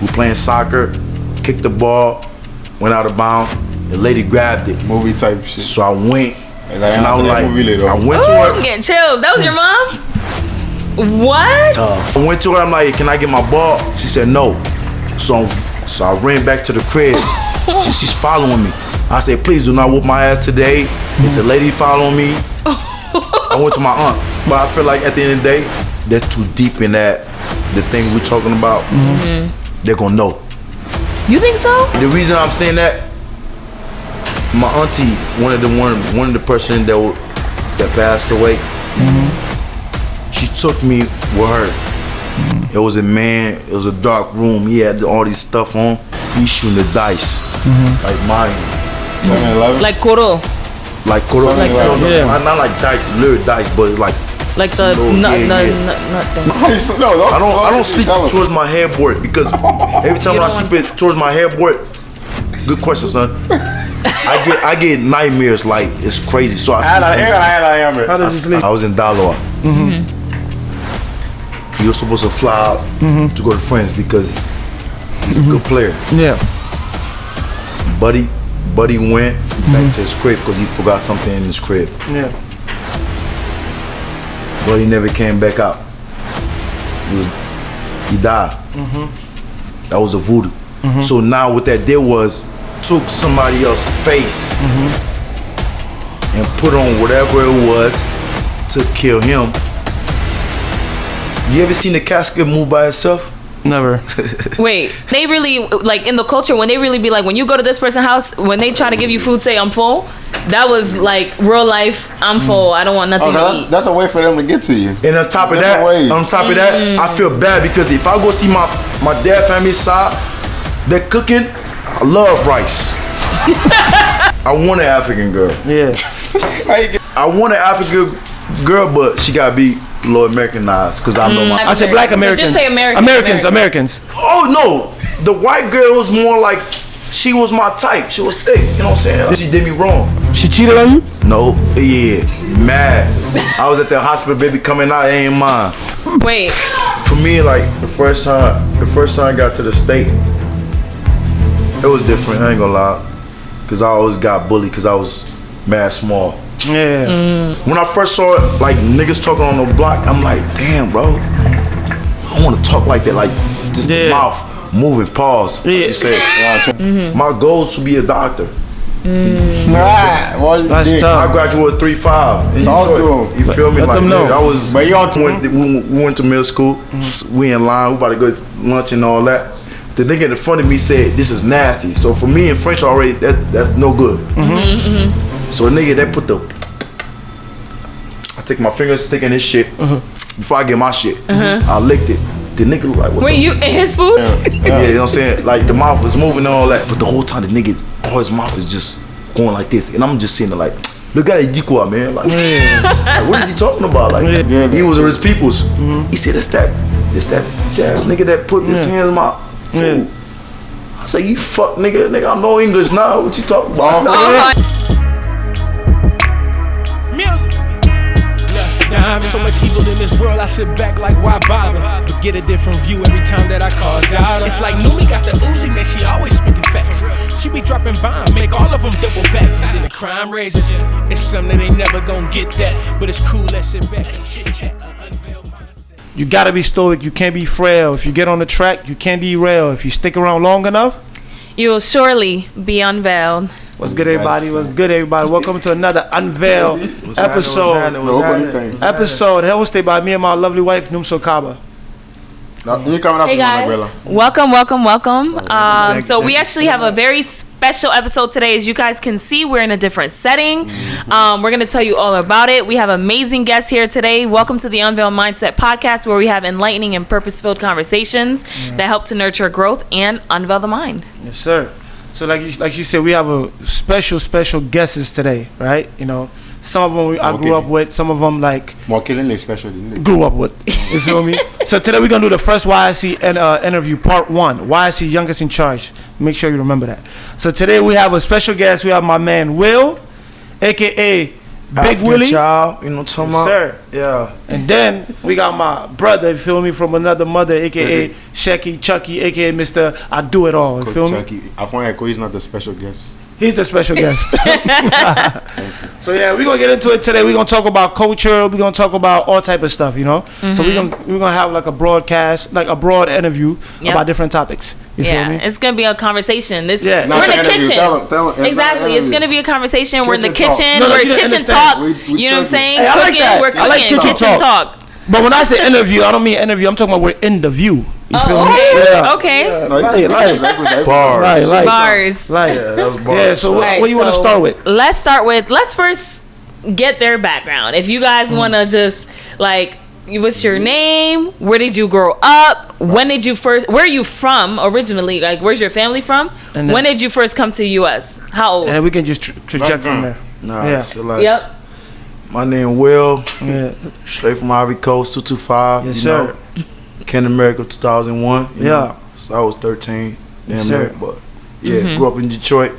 We playing soccer, kicked the ball, went out of bounds. The lady grabbed it. Movie type shit. So I went, and I was like, I went to her. I'm getting chills. That was your mom? What? Tough. I went to her. I'm like, can I get my ball? She said no. So I ran back to the crib. She's following me. I said, please do not whoop my ass today. It's a lady following me. I went to my aunt. But I feel like at the end of the day, they're too deep in that, the thing we're talking about. They're gonna know. You think so? The reason I'm saying that, my auntie, one of the person that passed away, she took me with her. It was a man, it was a dark room. He had all these stuff on. He's shooting the dice, like mine. 7-11? Like Koro. Like Koro. Like not like dice, literally dice, but like the nut thing. I don't sleep towards my headboard because every time I sleep towards my headboard, good question, son. I get nightmares like it's crazy. So I sleep. How does he sleep? I was in Daloa. He was supposed to fly out to go to France because he's a good player. Yeah. Buddy went back to his crib because he forgot something in his crib. Yeah. But he never came back out. He died. That was a voodoo. So now what that did was took somebody else's face and put on whatever it was to kill him. You ever seen the casket move by itself? Never. Wait, they really, like in the culture, when they really be like, when you go to this person's house, when they try to give you food, say I'm full, that was like real life, I'm full, I don't want nothing to eat. That's a way for them to get to you. And on top of that, I feel bad because if I go see my dad family side, they're cooking, I love rice. I want an African girl. Yeah. I want an African girl, but she gotta be a little Americanized because I know my. I said black Americans. Just say Americans. Americans. Oh no, the white girl was more like she was my type. She was thick. You know what I'm saying? She did me wrong. She cheated on you? No. Yeah. Mad. I was at the hospital, baby, coming out. It ain't mine. Wait. For me, like the first time I got to the state, it was different. I ain't gonna lie, cause I always got bullied cause I was mad small. Yeah. When I first saw it, like niggas talking on the block, I'm like, damn, bro, I want to talk like that, like just the mouth moving, pause. Yeah. You say, my goal is to be a doctor. That's tough. I graduated 3.5. Talk to him. You feel me? Let them know. I was. But we went to middle school. We in line. We about to go to lunch and all that. The nigga in front of me said, "This is nasty." So for me in French already, that's no good. So a nigga that put I take my fingers, stick in his shit before I get my shit. I licked it. The nigga look like, what? Wait, you in his food? Yeah, you know what I'm saying? Like the mouth was moving and all that, but the whole time the nigga, all his mouth is just going like this, and I'm just sitting there like, look at it, Dikwa, man. Like, like, what is he talking about? Like, he was a rich people's. He said, it's that jazz nigga that put his hands in my food. I say, you fuck nigga, I know English now. What you talking about? So much evil in this world, I sit back like, why bother? But get a different view every time that I call daughter. It's like Numi got the Uzi, man, she always spitting facts. She be dropping bombs, make all of them double back. And then the crime raises. It's something that ain't never gonna get that, but it's cool, let's sit back and chit-chat. Unveiled mindset. You gotta be stoic, you can't be frail. If you get on the track, you can't derail. If you stick around long enough, you will surely be unveiled. What's good, everybody? What's good, everybody? Welcome to another Unveil episode. Episode hosted by me and my lovely wife, Numso Kaba. Hey guys, welcome. So we actually have a very special episode today. As you guys can see, we're in a different setting. We're going to tell you all about it. We have amazing guests here today. Welcome to the Unveiled Mindset podcast, where we have enlightening and purpose-filled conversations that help to nurture growth and unveil the mind. Yes, sir. So like you said, we have a special guests today, right? You know, some of them I grew up with, some of them like grew up with. You feel me? So today we're gonna do the first YSC interview, part 1. YSC Youngest in Charge. Make sure you remember that. So today we have a special guest. We have my man Will, aka Big Willie. Child, you know what I'm talking about? Sir. Yeah. And then we got my brother, you feel me, from another mother, aka Shecky, Chucky, aka Mr. I Do It All, you feel me? Chucky. I find that he's not the special guest. He's the special guest. So yeah, we're gonna get into it today. We're gonna talk about culture. We're gonna talk about all type of stuff, you know. So we're gonna have like a broadcast, like a broad interview about different topics. You feel me? It's gonna be a conversation. We're in the interview. kitchen. Tell him, Exactly, it's gonna be a conversation. We're in the Kitchen kitchen. talk. We're you didn't kitchen talk. You know what I'm saying? Hey, I like Cooking. that. We're I like cooking. kitchen talk. But when I say interview, I don't mean interview. I'm talking about we're in the view. You feel me? Yeah. Okay. Right. Bars. Like, Yeah, that was bars. yeah. So what do you want to start with? Let's first get their background. If you guys want to just like, what's your name? Where did you grow up? When did you first? Where are you from originally? Like, where's your family from? And then, when did you first come to U.S.? How old? And then we can just traject from there. Nah, Yeah. so like, Yep. my name Will. Yeah. Straight from Ivory Coast, 225. Yes, you sir. know. Ken America 2001. you Yeah. know. So I was 13. Yes, Damn sir. near, but yeah, grew up in Detroit.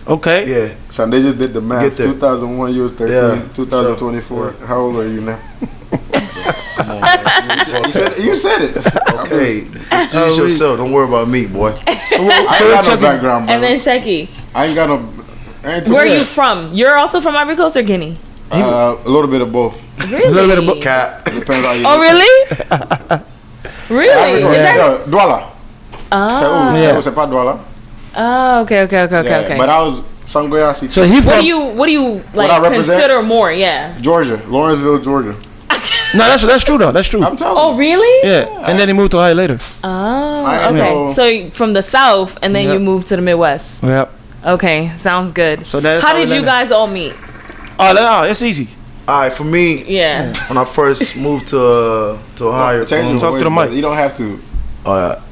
Okay. Yeah. So they just did the math. Get there. 2001, you was 13. Yeah. 2024. Sure. How old are you now? Come on, man. You said it. Okay. Introduce yourself. Don't worry about me, boy. I ain't got no background, And brother. then Shecky. I ain't got no. Where are you from? You're also from Ivory Coast or Guinea? A little bit of both. Really? A little bit of Cat. Depends how you. Oh, really? Really? Is that? Douala. Yeah. C'est pas Douala. Oh, okay. But I was Sangoya City. So he What from? do you like I represent? consider more? Yeah. Georgia, Lawrenceville, Georgia. No, that's true though. That's true. I'm telling Oh, you. really? Yeah. And then he moved to Ohio later. Oh, I okay. know. So from the South, and then Yep. you moved to the Midwest. Yep. Okay, sounds good. So that's how how we did you landed. guys all meet? Oh, no, it's easy. All right, for me, Yeah. when I first moved to Ohio, Change your Talk to voice, the mic. brother. You don't have to.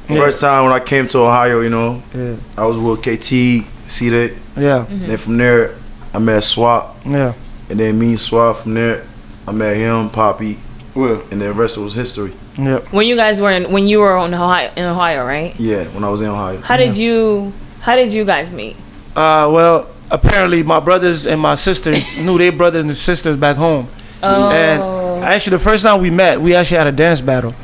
first time when I came to Ohio, you know, Yeah. I was with KT, see that. Yeah. Then from there, I met Swap, Yeah. and then me and Swap. From there, I met him, Poppy, Well, and then the rest was history. Yeah. When you guys were when you were in Ohio, right? Yeah, when I was in Ohio. How did you guys meet? Well, apparently my brothers and my sisters knew their brothers and sisters back home. Oh. And actually, the first time we met, we actually had a dance battle.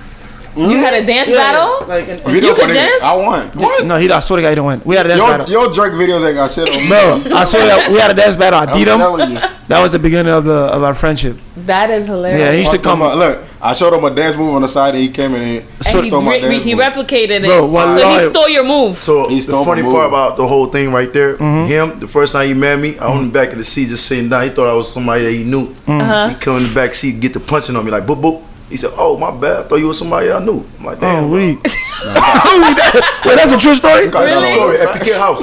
You had a dance battle? Like, You could dance? I won. What? no, I swear to God, he didn't win. We had a dance battle. Your Drake videos ain't got shit on me. Bro, I swear to God, we had a dance battle. I beat I'm him. telling you. That was the beginning of our friendship. That is hilarious. Yeah, he used to come. Look, I showed him a dance move on the side, and he came in and And stole my dance he move. replicated it. Bro, one so he live. stole your move. So He's the still funny moving. part about the whole thing right there, him, the first time he met me, I was in the back of the seat just sitting down. He thought I was somebody that he knew. He come in the back seat, get the punching on me like boop boop. He said, "Oh, my bad. I thought you was somebody I knew." I'm like, "Damn." Oh, bro. we. Wait, that's a true story? That's the story. At PK House.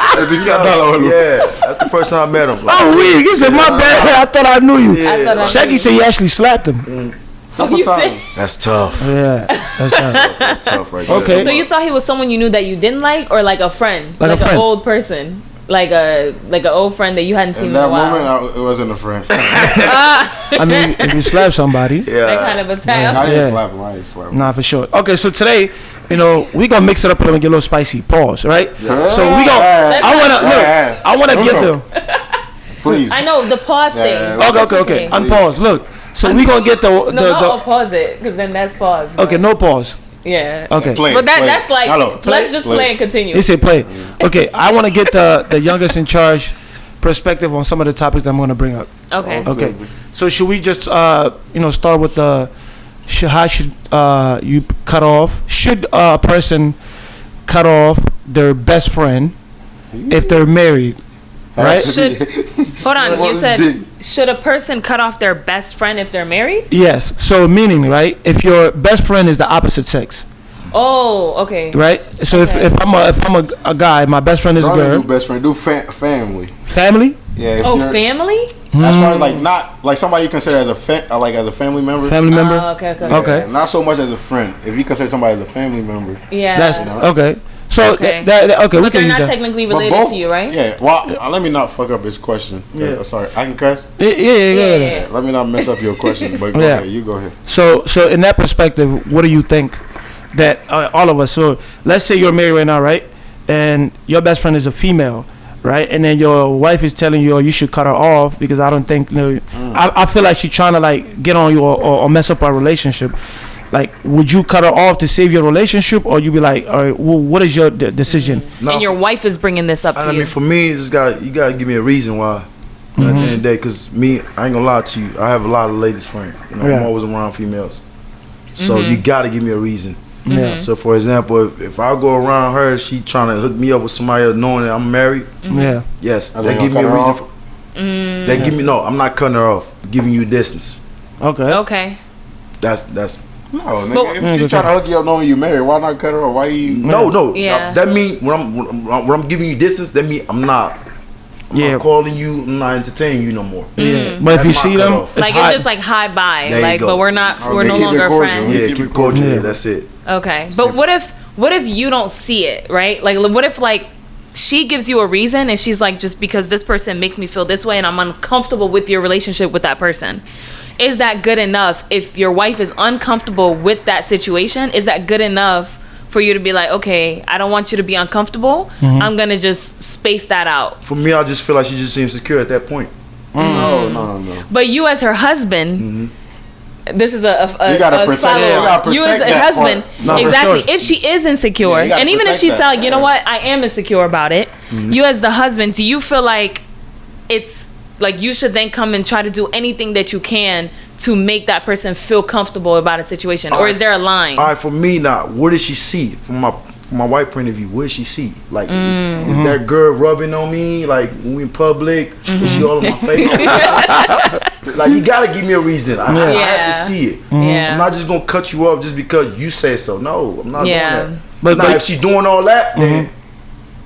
Yeah, that's the first time I met him. Like, Oh, we. He said, my bad. I thought I knew you. yeah, I thought I Shaggy said he actually slapped him. Oh, you did? that's tough. Yeah, that's tough. That's tough right there. Okay. So you thought he was someone you knew that you didn't like, or like a friend, Like a an friend. old person, like an old friend that you hadn't seen In in that a while. moment, it wasn't a friend. I mean, if you slap somebody. That Yeah. kind of attack. I didn't Yeah. slap him. I didn't slap him. Nah, for sure. Okay, so today, we gonna mix it up a little and get a little spicy. Pause, right? So we gonna. I wanna get them. Please. I know the pause thing. Yeah. Okay. Unpause. Look. So we gonna get No, not pause it, because then that's pause. Okay, no pause. Yeah. Okay. Play, But play. that's like, Hello, let's just play and continue. He said play. Okay, I want to get the youngest in charge perspective on some of the topics that I'm going to bring up. Okay. Okay, so should we just start with how should you cut off? Should a person cut off their best friend if they're married? Right? Hold on, you said, Dick. should a person cut off their best friend if they're married? Yes. So meaning, right? If your best friend is the opposite sex, Oh, okay. right? So Okay. if I'm a guy, my best friend is a Don't girl. do best friend. Do family. Family. Yeah. If Oh, you're- family? As far as like not like somebody you consider as a family member. Family member. Okay. Okay. Yeah, not so much as a friend. If you consider somebody as a family member. Yeah. That's okay. So Okay. okay, we But can they're use not that. technically But related both, to you, right? Yeah. Well, let me not fuck up his question. Yeah. Sorry, I can cuss. Yeah. Let me not mess up your question. But go Yeah. ahead. You go ahead. So in that perspective, what do you think that all of us? So let's say you're married right now, right? And your best friend is a female, right? And then your wife is telling you, oh, you should cut her off because I don't think, I feel like she's trying to like get on you or mess up our relationship. Like, would you cut her off to save your relationship, or you be like, all right, well, what is your decision? And your wife is bringing this up to you. I mean, for me, you gotta give me a reason why. At the end of the day, because me, I ain't gonna lie to you, I have a lot of ladies friends. You know, I'm always around females, so you gotta give me a reason. Yeah. So, for example, if I go around her, she trying to hook me up with somebody else, knowing that I'm married. Yes, they give me a reason. They give me I'm not cutting her off. Giving you distance. Okay. That's. No, nigga. If she's trying to hook you up knowing you married, why not cut her off? Why you? No. Yeah. That mean when I'm giving you distance, that mean I'm not calling you, I'm not entertaining you no more. Yeah. But if you see them, like it's just like hi bye, like but we're no longer friends. Yeah, keep it cordial. Yeah, that's it. Okay, but what if you don't see it, right? Like what if like she gives you a reason and she's like, just because this person makes me feel this way and I'm uncomfortable with your relationship with that person. Is that good enough? If your wife is uncomfortable with that situation, is that good enough for you to be like, okay, I don't want you to be uncomfortable. I'm going to just space that out? For me, I just feel like she just insecure at that point. No. But you as her husband, this is a you gotta protect you as a husband, exactly. Sure. If she is insecure, and even if she's like, you know what, I am insecure about it. You as the husband, do you feel like it's like you should then come and try to do anything that you can to make that person feel comfortable about a situation, or is there a line? All right, for me now, what does she see from my wife point of view? What does she see? Like, is that girl rubbing on me? Like, when we in public, is she all in my face? Like, you gotta give me a reason. I have to see it. I'm not just gonna cut you off just because you say so. No, I'm not doing that. But if she's doing all that, then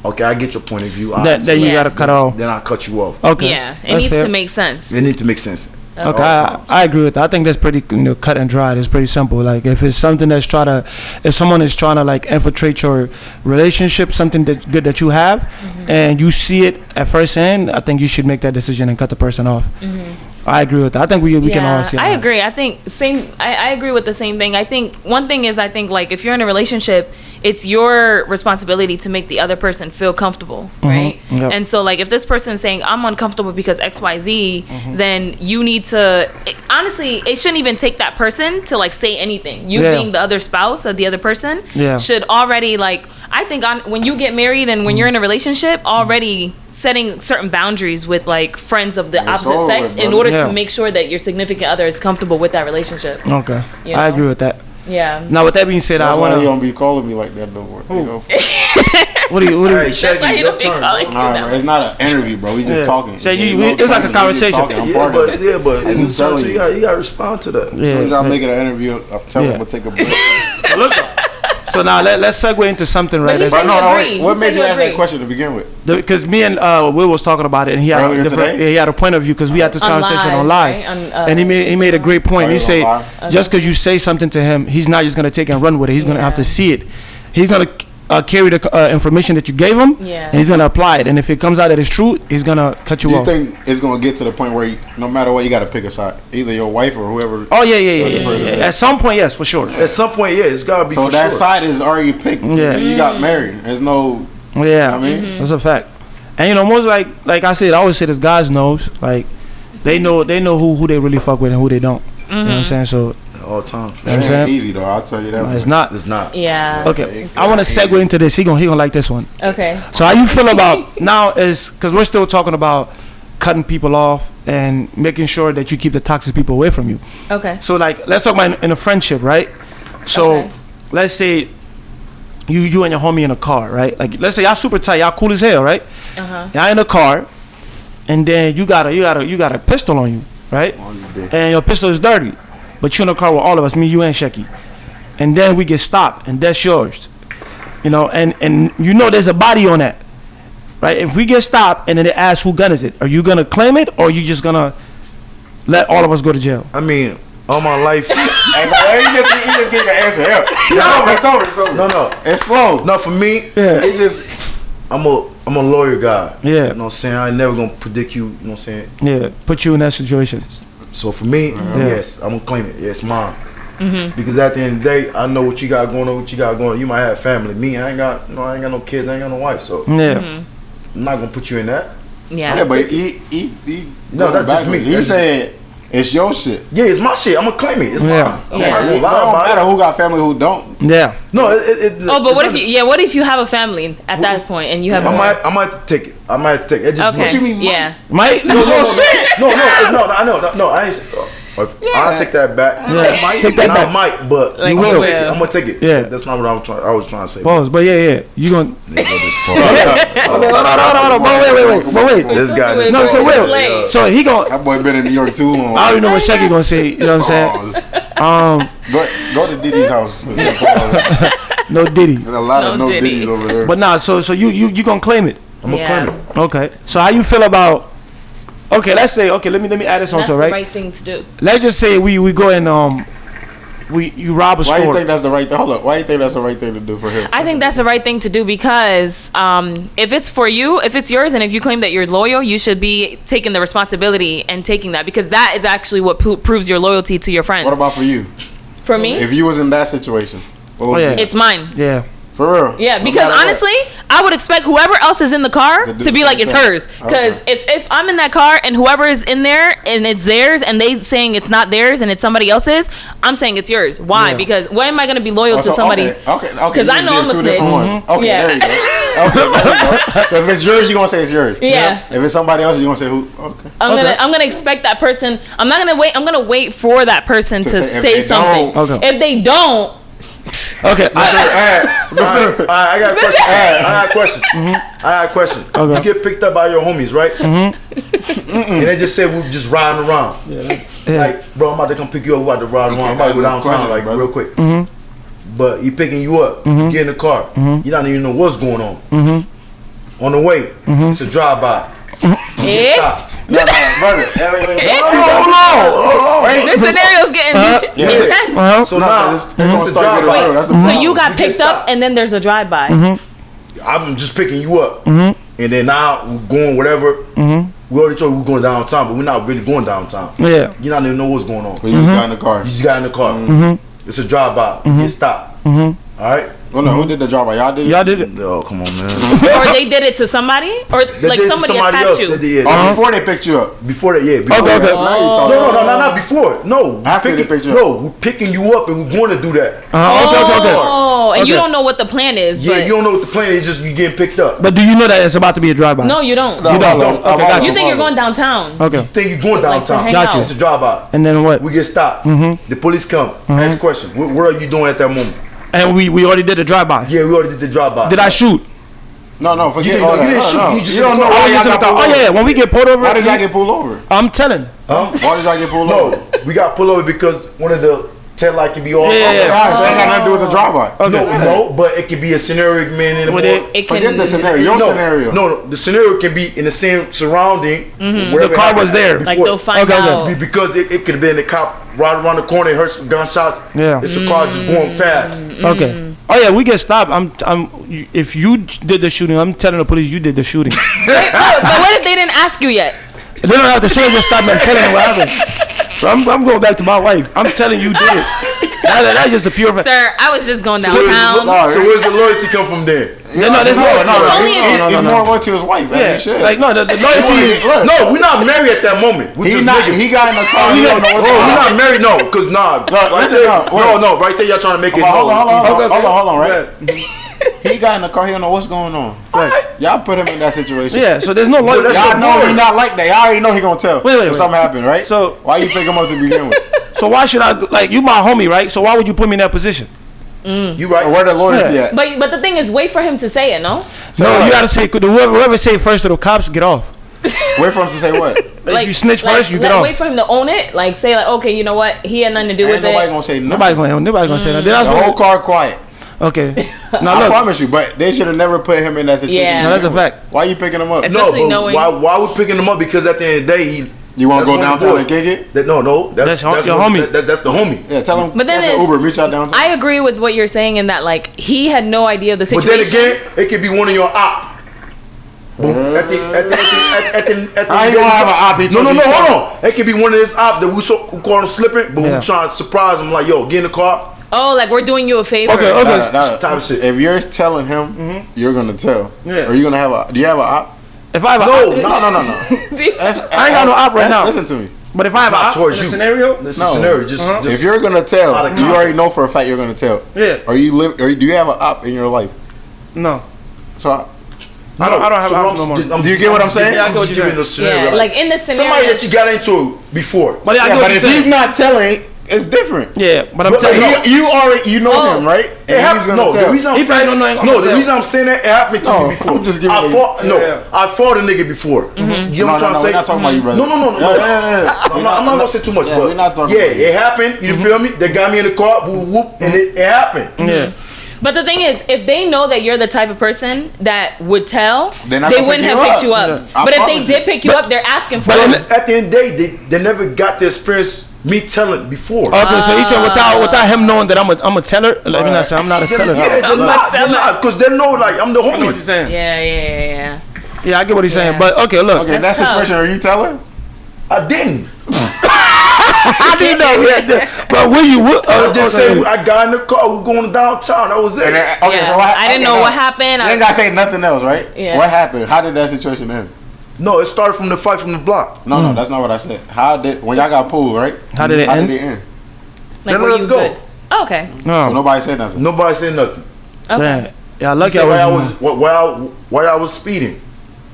okay, I get your point of view. Then you gotta cut off. Then I'll cut you off. Okay. Yeah, it needs to make sense. It needs to make sense. Okay, I agree with that. I think that's pretty cut and dried. It's pretty simple. Like if it's something if someone is trying to like infiltrate your relationship, something that's good that you have, and you see it at first hand, I think you should make that decision and cut the person off. I agree with that. I think we can all see that. I agree. I think I agree with the same thing. I think one thing is like if you're in a relationship, it's your responsibility to make the other person feel comfortable, right? Yep. And so like if this person is saying I'm uncomfortable because XYZ, then you need to honestly, it shouldn't even take that person to like say anything. You being the other spouse of the other person should already like, I think when you get married and when you're in a relationship, already setting certain boundaries with like friends of the opposite sex in order to make sure that your significant other is comfortable with that relationship. Okay, you know? I agree with that. Yeah. Now, with that being said, I want to. You don't be calling me like that no more. What do you? Hey, Shaggy, your turn. Nah, it's not an interview, bro. We just talking. It's like a conversation. But it's just so you gotta respond to that. As soon as I make it an interview, I'm telling him to take a break. So now let's segue into something right there. What made you ask that question to begin with? Because me and Will was talking about it, and he had a point of view because we had this conversation on live, right? And he made a great point. He said just because you say something to him, he's not just gonna take and run with it. He's gonna have to see it. He's gonna carry the information that you gave him, and he's gonna apply it. And if it comes out that it's true, he's gonna cut you off. Do you think it's gonna get to the point where no matter what, you gotta pick a side, either your wife or whoever? Oh yeah. At some point, yes, for sure. At some point, it's gotta be. So that side is already picked. Yeah, you got married. There's no. Yeah, I mean that's a fact. And most like I said, I always say this: guys knows, like they know who they really fuck with and who they don't. You know what I'm saying? So. All time. It's easy though. I'll tell you that. No, it's not. Yeah. Okay. I want to segue into this. He gonna like this one. Okay. So how you feel about now is because we're still talking about cutting people off and making sure that you keep the toxic people away from you. Okay. So like let's talk about in a friendship, right? So let's say you and your homie in a car, right? Like let's say y'all super tight, y'all cool as hell, right? Y'all in a car, and then you got a pistol on you, right? And your pistol is dirty. But you're in a car with all of us, me, you, and Shecky. And then we get stopped, and that's yours. You know, and there's a body on that. Right? If we get stopped, and then they ask who gun is it, are you going to claim it, or are you just going to let all of us go to jail? I mean, all my life. He just gave the answer. It's over. No. It's slow. No, for me, it's just, I'm a lawyer guy. Yeah. You know what I'm saying? I ain't never going to predict you, you know what I'm saying? Yeah, put you in that situation. So for me, yes, I'm gonna claim it. Yeah, it's mine. Because at the end of the day, I know what you got going on. You might have family. Me, I ain't got no kids. I ain't got no wife. So I'm not gonna put you in that. Yeah, but he no, that's just me. He said it's your shit. Yeah, it's my shit. I'm gonna claim it. It's mine. I'm not gonna lie It don't matter who got family, who don't. Yeah. No. But what if you? What if you have a family at that point and you have? I might have to take it. I might have to take it. It just, okay. What you mean? Yeah. Might? No, shit. No. I know. No, I ain't. I'll take that back. Yeah. Take that back. I might, but like I'm gonna take it. Yeah. That's not what I was trying to say. Pause. But yeah. You gonna? No, wait. This guy. No, so Will. So he gonna. That boy been in New York too long. I already know what Shecky gonna say. You know what I'm saying? Go to Diddy's house. No Diddy. There's a lot of no Diddy's over there. But nah. So you gonna claim it? I'm gonna claim it. Okay. So how you feel about? Okay, let's say. Okay, let me add this onto it, right? That's the right thing to do. Let's just say we go and you rob a store. Why do you think that's the right thing? Hold up. Why do you think that's the right thing to do for him? I think that's the right thing to do because if it's for you, if it's yours, and if you claim that you're loyal, you should be taking the responsibility and taking that because that is actually what proves your loyalty to your friends. What about for you? For me? If you was in that situation, it's mine. Yeah. For real? Yeah, because honestly, I would expect whoever else is in the car to be like it's hers. Because if I'm in that car and whoever is in there and it's theirs and they saying it's not theirs and it's somebody else's, I'm saying it's yours. Why? Yeah. Because why am I going to be loyal to somebody? Okay. Because I know I'm a snitch. Okay, there you go. Okay, there you go. So if it's yours, you're going to say it's yours. Yeah. If it's somebody else, you're going to say who? Okay. I'm gonna expect that person. I'm not gonna wait. I'm gonna wait for that person to say something. If they don't. Okay. I got a question. I got a question. Okay. You get picked up by your homies, right? And they just say we're just riding around. Like, bro, I'm about to come pick you up. We're about to ride around. I'm about to go downtown, like, real quick. But he picking you up. You get in the car. You don't even know what's going on. On the way, it's a drive-by. Stop. No, brother. This scenario's getting intense. So now, it's a drive-by. So you got picked up, and then there's a drive-by. I'm just picking you up, and then now we're going whatever. We already told you we're going downtown, but we're not really going downtown. Yeah, you don't even know what's going on. So you just got in the car. You just got in the car. It's a drive-by. You stop. All right. Oh no, who did the drive-by? Y'all did it? Y'all did it. Oh, come on, man. Or they did it to somebody, or like somebody attacked you. Before they picked you up. Before that, yeah. Okay. No, not before. No, after they picked you up. No, we're picking you up and we're going to do that. Oh, and you don't know what the plan is. Yeah, you don't know what the plan is. Just you getting picked up. But do you know that it's about to be a drive-by? No, you don't. You don't. Okay, you think you're going downtown. Okay. You think you're going downtown. Got you. It's a drive-by. And then what? We get stopped. The police come. Next question. What are you doing at that moment? And we already did the drive-by. Yeah, we already did the drive-by. Did I shoot? No, forget all that. You didn't shoot. You don't know why y'all got pulled over. Oh yeah, when we get pulled over. Why did y'all get pulled over? I'm telling. Why did y'all get pulled over? No, we got pulled over because one of the tail light can be off. Yeah. So it ain't got nothing to do with the drive-by. No, but it can be a scenario, man. In the morning. Forget the scenario. Scenario. No, the scenario can be in the same surrounding. The car was there. Like they'll find out. Because it could have been the cop right around the corner and heard some gunshots. Yeah. It's a car just going fast. Okay. Oh yeah, we get stopped. If you did the shooting, I'm telling the police you did the shooting. But what if they didn't ask you yet? They don't have to just stop me and telling them what happened. So I'm going back to my wife. I'm telling you did it. That's just the pure fact. Sir, I was just going downtown. So where's the loyalty come from there? There's no. He's more loyal to his wife. Yeah, like the loyalty is. No, we're not married at that moment. He got in the car. We're not married. No, because right there y'all trying to make it. Hold on, right? He got in the car. He don't know what's going on. Right. Y'all put him in that situation. Yeah. So there's no loyalty. Y'all know he's not like that. Y'all already know he gonna tell. Wait. Something happened, right? So why you pick him up to begin with? So why should I you my homie, right? So why would you put me in that position? You right. Where the loyalty at? But the thing is, wait for him to say it. No, you gotta say whoever say first to the cops get off. Wait for him to say what? If you snitch first, you get off. Wait for him to own it. Like say okay, you know what? He had nothing to do with it. Nobody gonna say nothing. Nobody gonna say nothing. The whole car quiet. Okay. Now I promise you, but they should have never put him in that situation. Yeah. No, that's a fact. Why you picking him up? Especially knowing. Why we picking him up? Because at the end of the day, you want to go downtown and kick it? That's your homie. That's the homie. Yeah, tell him. But then Uber, reach out downtown. I agree with what you're saying in that he had no idea of the situation. But then again, it could be one of your op. At the I ain't gonna have an op. No, hold on. It could be one of his op that we call him slipping, but we trying to surprise him like, yo, get in the car. Oh, like we're doing you a favor. Okay. Type of shit. If you're telling him, you're gonna tell. Yeah. Are you gonna have do you have an op? If I have no. I ain't got no op right now. Listen to me. But if I have an op in a scenario, just if you're gonna tell, you already know for a fact you're gonna tell. Yeah. Or do you have an op in your life? No. So I don't have an op no more. Do you get what I'm saying? Yeah, I get what you're saying. Yeah, like in the scenario. Somebody that you got into before. But if he's not telling, it's different. Yeah, but I'm telling you already know him, right? And he's gonna tell. The reason I'm saying the reason I'm saying that it happened to me before. I'm just giving I fought a nigga before. You know what I'm trying to say? We're not talking about you, brother. No. I'm not gonna say too much, but we're not talking about it happened. You feel me? They got me in the car, whoop, and it happened. Yeah. But the thing is, if they know that you're the type of person that would tell, they wouldn't have picked you up. Yeah. But if they did pick you up, they're asking for it. But at the end of the day, they never got to experience me telling before. Okay, so he said without him knowing that I'm a teller. Let me not say I'm not a teller. Yeah, they're not, because they know like I'm the homie. I know what he's saying. Yeah. Yeah, I get what he's saying. But okay, look. Okay, that's the question. Are you telling? I didn't. I didn't know. But when you would, I just say I got in the car, we're going downtown. That was it. So I didn't know what happened. You ain't gotta say nothing else, right? Yeah. What happened? How did that situation end? No, it started from the fight from the block. No, that's not what I said. When y'all got pulled, right? How did it end? Like, then let us go. Oh, okay. No. So nobody said nothing. Nobody said nothing. Okay. Yeah, lucky why I was speeding.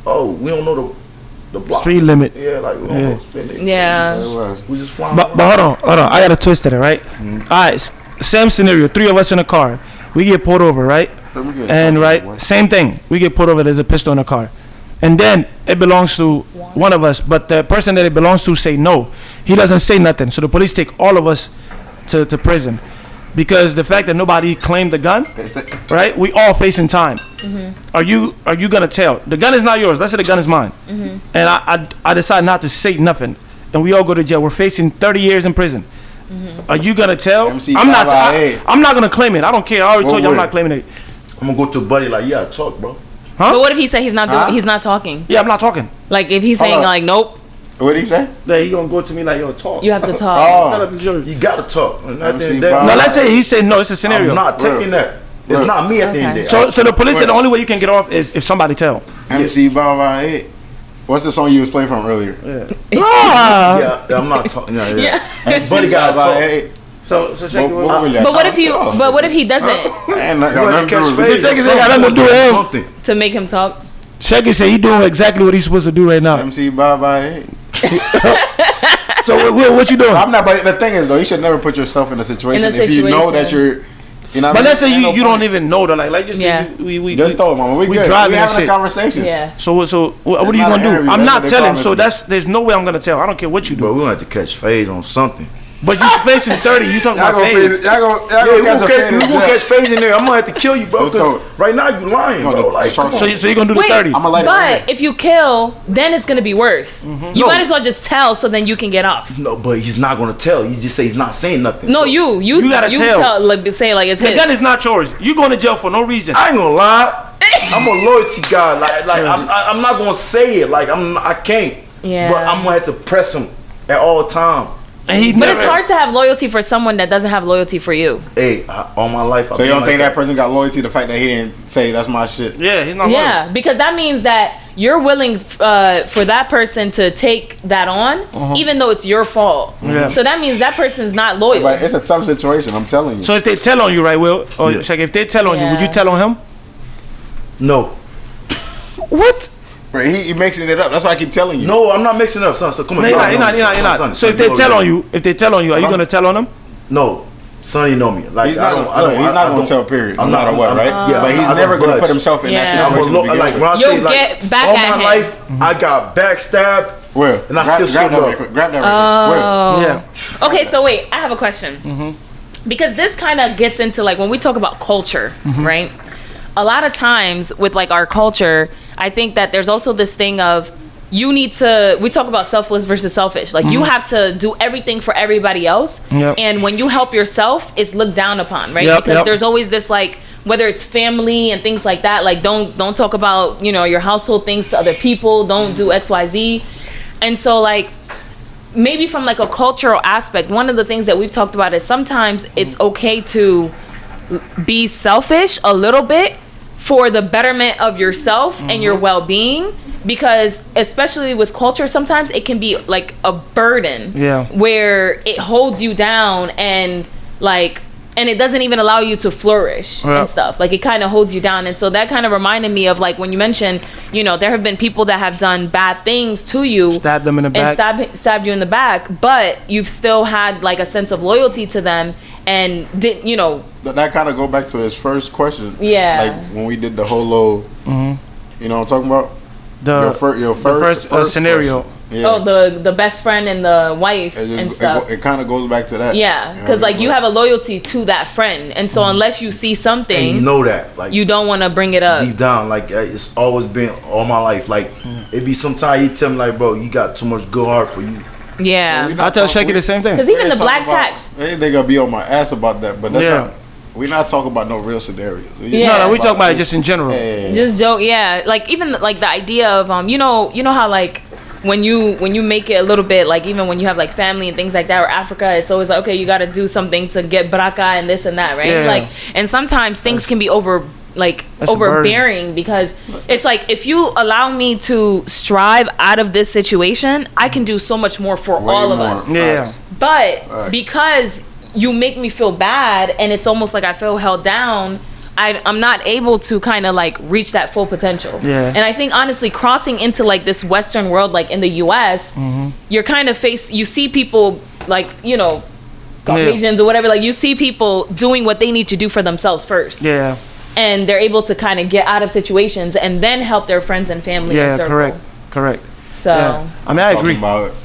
Oh, we don't know the block. Speed limit. Yeah, like we don't know the speed limit. Yeah. We just flying. But hold on. I got a twist at it, right? All right, same scenario. 3 of us in a car. We get pulled over, right? And same thing. We get pulled over. There's a pistol in the car, and then it belongs to one of us. But the person that it belongs to say no. He doesn't say nothing. So the police take all of us to prison, because the fact that nobody claimed the gun, right? We all facing time. Are you gonna tell? The gun is not yours. Let's say the gun is mine, and I decide not to say nothing, and we all go to jail. We're facing 30 years in prison. Are you gonna tell? I'm not gonna claim it. I don't care. I already told you I'm not claiming it. I'm gonna go to a buddy like, yeah, talk, bro. Huh? But what if he said he's not doing? He's not talking. Yeah, I'm not talking. Like if he's saying like, nope. What did he say? Yeah, he gonna go to me like, yo, talk. You have to talk. You gotta talk. No, let's say he said no. It's a scenario. I'm not taking that. It's not me at the end of the day. So the police said the only way you can get off is if somebody tell. MC Baba 8. What's the song you was playing from earlier? Yeah, I'm not talking. Yeah. Buddy got talk. So check but what if he doesn't? To make him talk. Shaggy said he doing exactly what he's supposed to do right now. MC bye. So what you doing? I'm not. But the thing is, though, you should never put yourself in a situation if you know that you're. You know. But let's say you don't even know that. Like you said, we just told mama we driving. We having a conversation. Yeah. So what are you gonna do? I'm not telling. So there's no way I'm gonna tell. I don't care what you do. But we gonna have to catch phase on something. But you facing 30, you talking about phase. Y'all gonna catch phase in there. I'm gonna have to kill you, bro. Because right now you lying, bro. Like, so you're gonna do the 30. But if you kill, then it's gonna be worse. You might as well just tell, so then you can get off. No, but he's not gonna tell. He just say he's not saying nothing. No, you gotta tell. Like, say like it's the gun is not yours. You going to jail for no reason. I ain't gonna lie. I'm a loyalty guy. Like I'm not gonna say it. Like I can't. Yeah. But I'm gonna have to press him at all time. But it's hard to have loyalty for someone that doesn't have loyalty for you. Hey, all my life. So you don't think that person got loyalty to the fact that he didn't say that's my shit? Yeah, he's not. Yeah, because that means that you're willing for that person to take that on, even though it's your fault. Yeah. So that means that person's not loyal. But it's a tough situation. I'm telling you. So if they tell on you, right, Will? Or if they tell on you, would you tell on him? No. What? Bro, he mixing it up. That's why I keep telling you. No, I'm not mixing it up, son. So come on. You're not. So if they tell on you, are you gonna tell on them? No, son, you know me. Like he's not gonna tell. Period. No matter what, right? Yeah, but he's never gonna put himself in that situation. Like when I say like back all my life, I got backstabbed. Well, and I still show up. Grab that. Yeah. Okay, so wait, I have a question. Because this kind of gets into like when we talk about culture, right? A lot of times with like our culture, I think that there's also this thing of we talk about selfless versus selfish. Like you have to do everything for everybody else. And when you help yourself, it's looked down upon, right? Because there's always this like, whether it's family and things like that, like don't talk about, your household things to other people. Don't do XYZ. And so like, maybe from like a cultural aspect, one of the things that we've talked about is sometimes it's okay to be selfish a little bit for the betterment of yourself and your well-being, because especially with culture, sometimes it can be like a burden where it holds you down and like, and it doesn't even allow you to flourish and stuff. Like it kind of holds you down. And so that kind of reminded me of like when you mentioned, you know, there have been people that have done bad things to you, stabbed them in the back, and stabbed you in the back, but you've still had like a sense of loyalty to them. And did, you know, that kind of go back to his first question. Yeah. Like when we did the whole little, you know what I'm talking about? Your first scenario. Yeah. Oh, the best friend and the wife and stuff. It kind of goes back to that. Yeah, because like you have a loyalty to that friend, and so unless you see something, and you know that, like you don't want to bring it up deep down. Like it's always been all my life. Like it be sometimes you tell me like, bro, you got too much good heart for you. Yeah, I tell Shaky the same thing. Because even the black tax, they gonna be on my ass about that, but that's not. We're not talking about no real scenarios. No, we talking about it just in general. Just joke. Yeah, like even like the idea of you know how like when you make it a little bit like even when you have like family and things like that or Africa, it's always like, okay, you got to do something to get braca and this and that, right? Yeah. Like, and sometimes things can be overbearing because it's like if you allow me to strive out of this situation, I can do so much more for all of us. Yeah. But because you make me feel bad and it's almost like I feel held down, I'm not able to kind of like reach that full potential. Yeah. And I think honestly crossing into like this Western world, like in the US, you're kind of you see people like, you know, Caucasians or whatever, like you see people doing what they need to do for themselves first. Yeah. And they're able to kind of get out of situations and then help their friends and family and circle. Correct. So I mean, I agree. About it.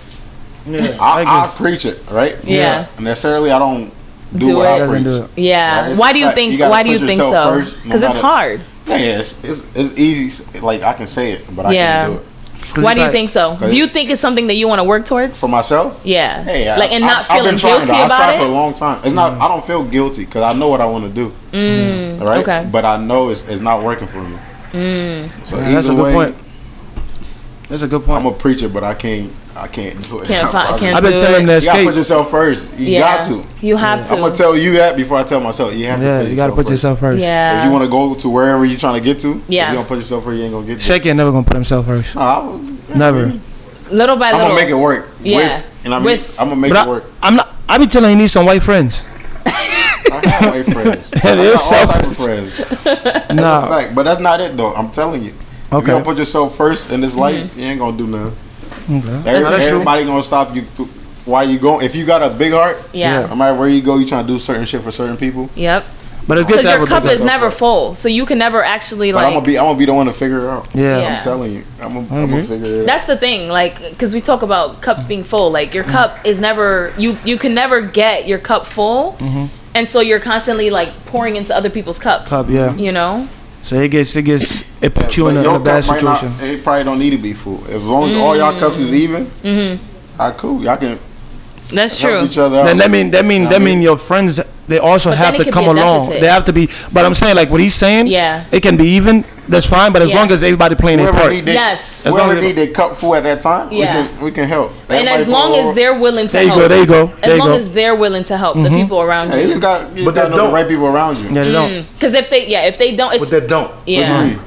Yeah, I preach it, right? Yeah. Necessarily, I don't do what I preach. Yeah. Right? Why do you think? Why do you think so? Because it's hard. Yeah, it's easy. Like I can say it, but I can't do it. Why do you think so? Do you think it's something that you want to work towards? For myself? Yeah. Hey, like and not I've feeling been trying guilty I've about tried it. for a long time. It's not. I don't feel guilty because I know what I want to do. Right. Okay. But I know it's not working for me. So that's a good point. That's a good point. I'm a preacher, but I can't do it. I've been telling that you gotta put yourself first. You got to. You have to. I'm gonna tell you that before I tell myself. You have to. Yeah, you gotta put yourself first. Yeah. If you want to go to wherever you're trying to get to, if you don't put yourself first, you ain't gonna get there. Shaky ain't never gonna put himself first. Never. Little by little. I'm gonna make it work. Yeah. I'm gonna make it work. I be telling he needs some white friends. I got white friends. And I it's got all type of friends. No. Fact, but that's not it though. I'm telling you. If you don't put yourself first in this life, you ain't gonna do nothing. Okay. Everybody gonna stop you while you going. If you got a big heart, no matter where you go, you trying to do certain shit for certain people. Yep. But it's good to have your cup is never full, so you can never actually but I'm gonna be the one to figure it out. Yeah. I'm telling you, I'm gonna figure it out. That's the thing, like, because we talk about cups being full. Like your cup is never you can never get your cup full, and so you're constantly like pouring into other people's cups. You know. So it puts you in a bad situation. It probably don't need to be full. As long as all y'all cups is even, cool. Y'all can. That's true. Help each other out. Then that mean your friends, they also have to come along. They have to be. But I'm saying like what he's saying. Yeah. It can be even. That's fine. But as long as everybody playing their part. Whoever need their cup full at that time, we can help. And as long as they're willing to help. There you go. As long as they're willing to help the people around you. You just got to know the right people around you. Yeah, they don't. Because if they don't, it's. But they don't. Yeah.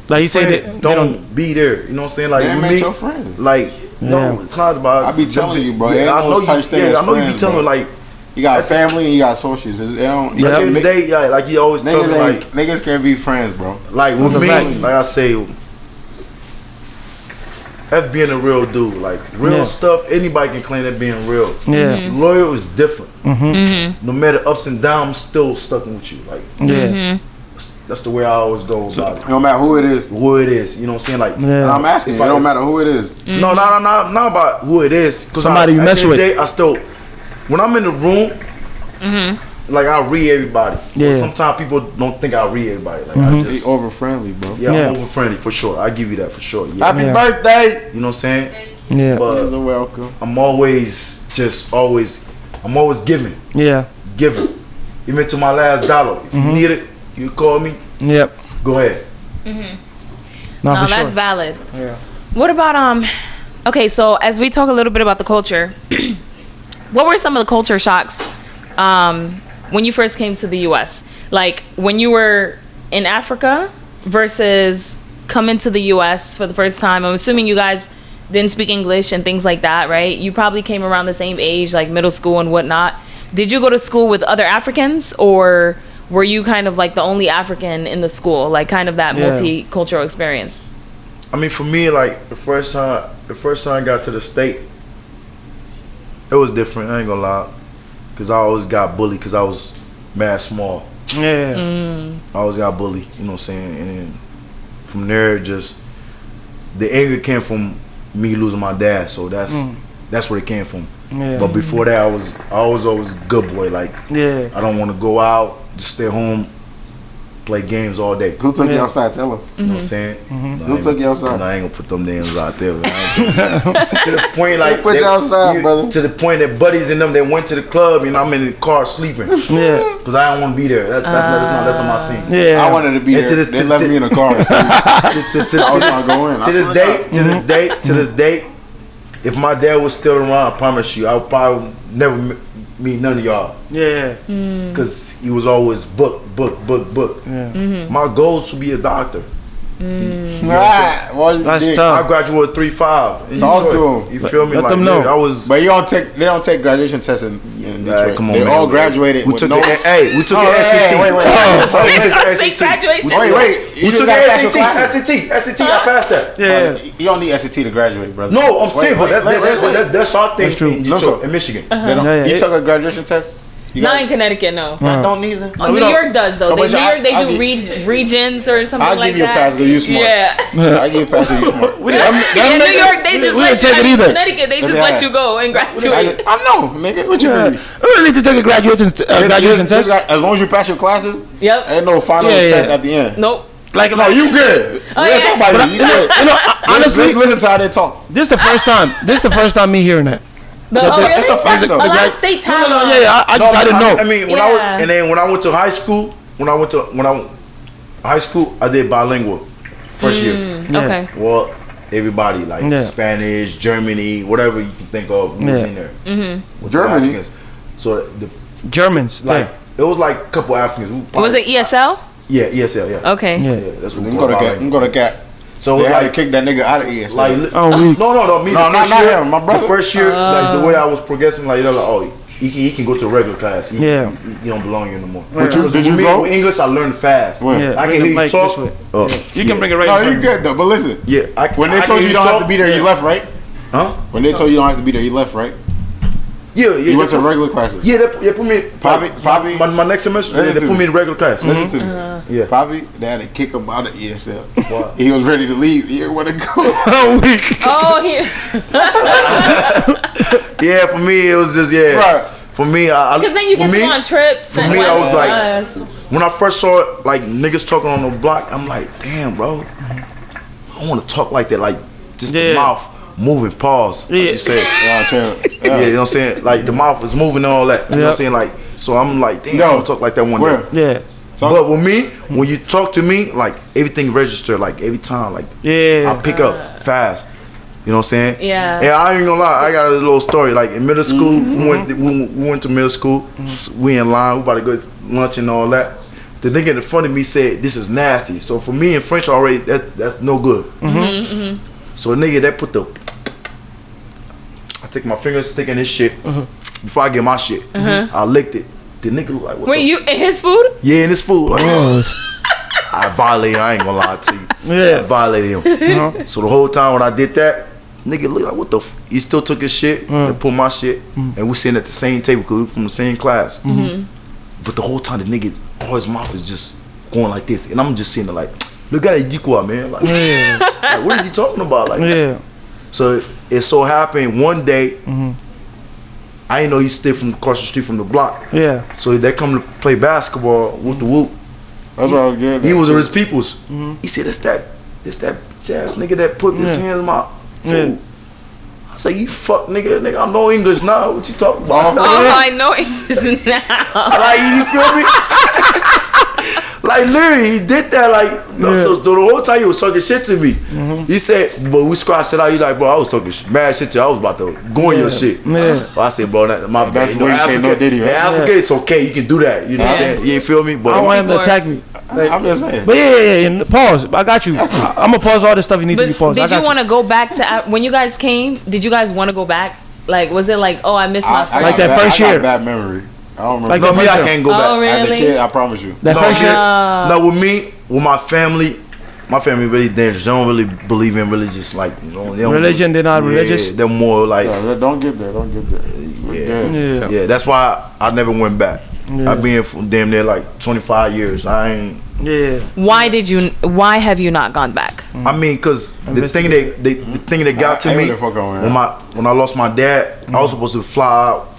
Like you said, don't be there. You know what I'm saying? Like they with ain't me, your friend. like no, it's not about. I be telling you, bro. Yeah, I know you be telling me like. You got family and you got associates. They don't. At the end of the day, like you always tell me, like niggas can't be friends, bro. Like with me, like I say, that's being a real dude. Like real stuff, anybody can claim that being real. Yeah, loyal is different. No matter ups and downs, I'm still stuck with you. Like that's the way I always go about it. No matter who it is. You know what I'm saying? Like and I'm asking, it don't matter who it is. No, not about who it is. Somebody you mess with. I still, when I'm in the room, like I read everybody. Yeah. Sometimes people don't think I read everybody. Like I just over friendly, bro. Yeah, I'm over friendly for sure. I give you that for sure. Yeah. Happy birthday. You know what I'm saying? Yeah. But you're welcome. I'm always giving. Yeah. Giving. Even to my last dollar. If you need it, you call me. Yep. Go ahead. No, that's valid. Yeah. What about okay, so as we talk a little bit about the culture, what were some of the culture shocks when you first came to the US? Like when you were in Africa versus coming to the U.S. for the first time? I'm assuming you guys didn't speak English and things like that, right? You probably came around the same age, like middle school and whatnot. Did you go to school with other Africans, or were you kind of like the only African in the school, like kind of that multicultural experience? I mean, for me, like the first time I got to the state, it was different. I ain't gonna lie, cause I always got bullied because I was mad small. Yeah. I always got bullied. You know what I'm saying? And then from there, just the anger came from me losing my dad. So that's where it came from. Yeah. But before that, I was always a good boy. Like, I don't want to go out, just stay home, play games all day. Who took you outside? Tell him. You know what I'm saying? Who took you outside? No, I ain't gonna put them names out there. To the point, like, put you outside, brother. To the point that buddies and them, they went to the club, and I'm in the car sleeping. Yeah. Because I don't want to be there. That's not my scene. Yeah. I wanted to be there. They left me in the car. I was not going. To this day, if my dad was still around, I promise you, I would probably never meet none of y'all. Yeah. Because he was always book. Yeah. My goal was to be a doctor. That's tough. I graduated 3.5. Talk to him. You feel me? Let them know. But they don't take graduation tests in Detroit. Come on, they man. all graduated. We took the SAT. Wait. We took the SAT. You took the SAT. I passed that. Yeah. You don't need SAT to graduate, brother. No, I'm saying, but that's our thing in Detroit, in Michigan. You took a graduation test? Not in Connecticut, no. I don't neither. New York does, though. New York, they do regions or something like that. I'll give you a pass because you smart. Yeah. I'll give you a pass because you smart. In New York, they just let you. In Connecticut, they just let you go and graduate. I know, nigga. What you mean? We don't need to take a graduation test. As long as you pass your classes, ain't no final test at the end. Nope. Like, no, you good. Oh, yeah. Talk about you good. Honestly, listen to how they talk. This is the first time me hearing that. Really? That's a fact, though. A lot of states have. I didn't know. I mean, when I went to high school, I did bilingual first year. Okay. Well, everybody like Spanish, Germany, whatever you can think of was in there. Germany. So the Germans, like it was like a couple Africans. Was it ESL? Yeah, ESL. Yeah. Okay. Yeah, that's what I'm gonna get. So they had to kick that nigga out of ESL. Like, no, not him. My brother. The first year, like the way I was progressing, like they're like, oh, he can go to a regular class. He don't belong here no more. Did you go? With English, I learned fast. Yeah. I can hear you talk. You can bring it right. No, you good though. But listen. Yeah. When they told you don't have to be there, you left, right? Huh? When they told you don't have to be there, you left, right? Yeah. You went to regular classes. Yeah, they put me. Poppy. My next semester, they put me in regular class. Listen to me. Yeah. Poppy, they had to kick him out of ESL. Wow. He was ready to leave. He didn't want to go. Yeah, for me it was just Right. For me, because then you get to go on trips. For me, I was like, when I first saw like niggas talking on the block, I'm like, damn, bro, I want to talk like that, like just the mouth moving, pause. Yeah. You say, you know what I'm saying? Like the mouth is moving and all that. You know what I'm saying? Like, so I'm like, damn, I want to talk like that one day. Yeah. But with me, when you talk to me, like everything register, like every time, like I pick up fast. You know what I'm saying? Yeah. And I ain't gonna lie, I got a little story. Like in middle school, we went to middle school. We in line, we about to go to lunch and all that. The nigga in front of me said, "This is nasty." So for me in French already, that's no good. So the nigga that put the, I take my finger, stick in his shit before I get my shit. I licked it. The nigga look like, what? Wait, you in his food? Yeah, in his food. Like, I violated him. I ain't gonna lie to you. I violated him. So the whole time when I did that, nigga look like, what the he still took his shit, they put my shit, and we sitting at the same table because we from the same class. But the whole time the nigga, all his mouth is just going like this, and I'm just sitting there like, look at it, man. Like, like, what is he talking about? Like, so it so happened one day, I didn't know he stayed from across the street from the block. So they come to play basketball, whoop the whoop. That's what I was getting. He was with his peoples. He said, it's that jazz nigga that put his hands in my food. I said, you fuck nigga, I know English now. What you talking about? I know English now. Like, you feel me? Like literally, he did that. Like, so the whole time he was talking shit to me. He said, but we scratched it out. He like, bro, I was talking mad shit to you. I was about to go in your shit. I said, bro, my bad. That's what you say, no Diddy, right? Africa, it's okay. You can do that. You know what I'm saying? You feel me? But I want him to attack me. I'm just saying. But yeah. Pause. I got you. I'm gonna pause all this stuff. You need to be paused. Did you want to go back to when you guys came? Did you guys want to go back? Like, was it like, oh, I missed my friend? Like that first year. I got bad memory. I don't remember. Like, I can't go back. Oh, really? As a kid, I promise you. That first year. No, with me, with my family really dangerous. They don't really believe in religious, like, you know. They don't Religion, they're not religious? They're more like... Don't get there. Yeah, that's why I never went back. Yeah. I've been for damn near like 25 years. I ain't... Yeah. Why have you not gone back? I mean, because the thing that got to me, when I lost my dad, I was supposed to fly out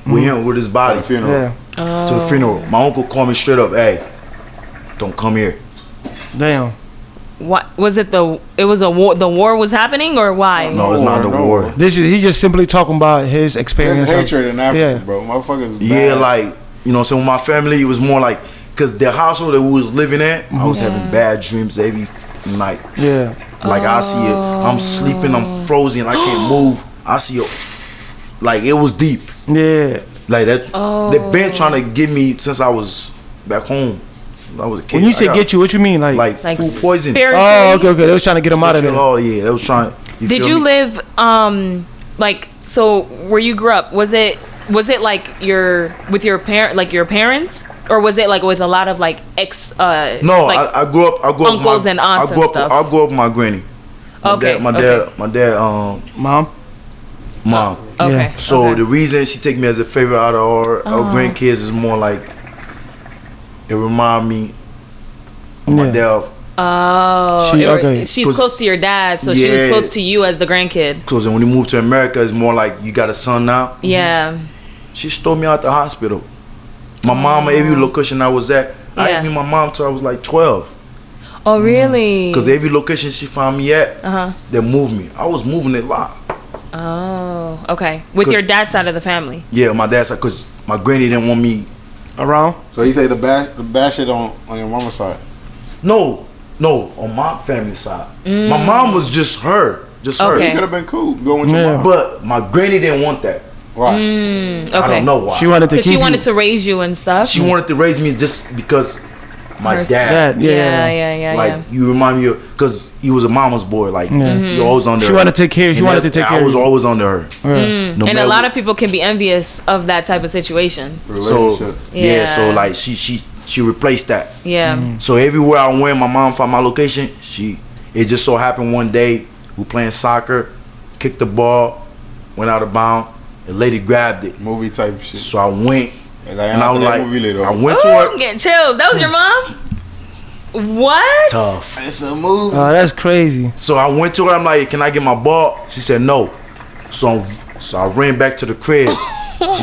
with him, with his body. To the funeral. To the funeral. My uncle called me straight up, hey, don't come here. Damn. What was it? It was a war. The war was happening, or why? No, it's not the war. He's just simply talking about his experience. His hatred in Africa, bro. Motherfuckers. Yeah, like, you know, so with my family, it was more like, because the household that we was living at, I was having bad dreams every night. Yeah. Like I see it, I'm sleeping, I'm frozen, I can't move. I see it, like it was deep. Yeah. Like that. They've been trying to get me since I was back home. I was a kid. When you say get you, what you mean? Like food poison. Oh, okay. They was trying to get him out of there. Oh yeah, they was trying. Did you live like, so where you grew up? Was it like with your parents, or was it like with a lot of like No, like I grew up. Uncles and aunts and stuff. I grew up with my granny. My dad. Mom. Okay. Yeah. So the reason she take me as a favorite out of our grandkids is more like it remind me of my dad. Oh, she's close to your dad, so she was close to you as the grandkid. Because when you moved to America, it's more like you got a son now. Yeah. She stole me out the hospital. My mom, every location I was at, I didn't meet my mom till I was like 12. Oh, really? Because every location she found me at, they moved me. I was moving a lot. Oh, okay. With your dad's side of the family? Yeah, my dad's side, because my granny didn't want me around. So you say the bad shit on your mama's side? No, on my family side. My mom was just her. her. You could have been cool going with your mom. But my granny didn't want that. Right. Okay. I don't know why. She wanted to keep she wanted to raise you and stuff. She wanted to raise me just because my dad. Yeah. Like you remind me of, because he was a mama's boy. Like you're always under her. She wanted to take care. She wanted to take care. I was always under her. No, and a lot of people can be envious of that type of situation. So so like she replaced that. Yeah. So everywhere I went, my mom found my location. It just so happened one day we playing soccer, kicked the ball, went out of bounds. The lady grabbed it. Movie type shit. So I went. And I was like, I went to her. I'm getting chills. That was your mom? What? Tough. It's a movie. Oh, that's crazy. So I went to her. I'm like, can I get my ball? She said no. So I ran back to the crib.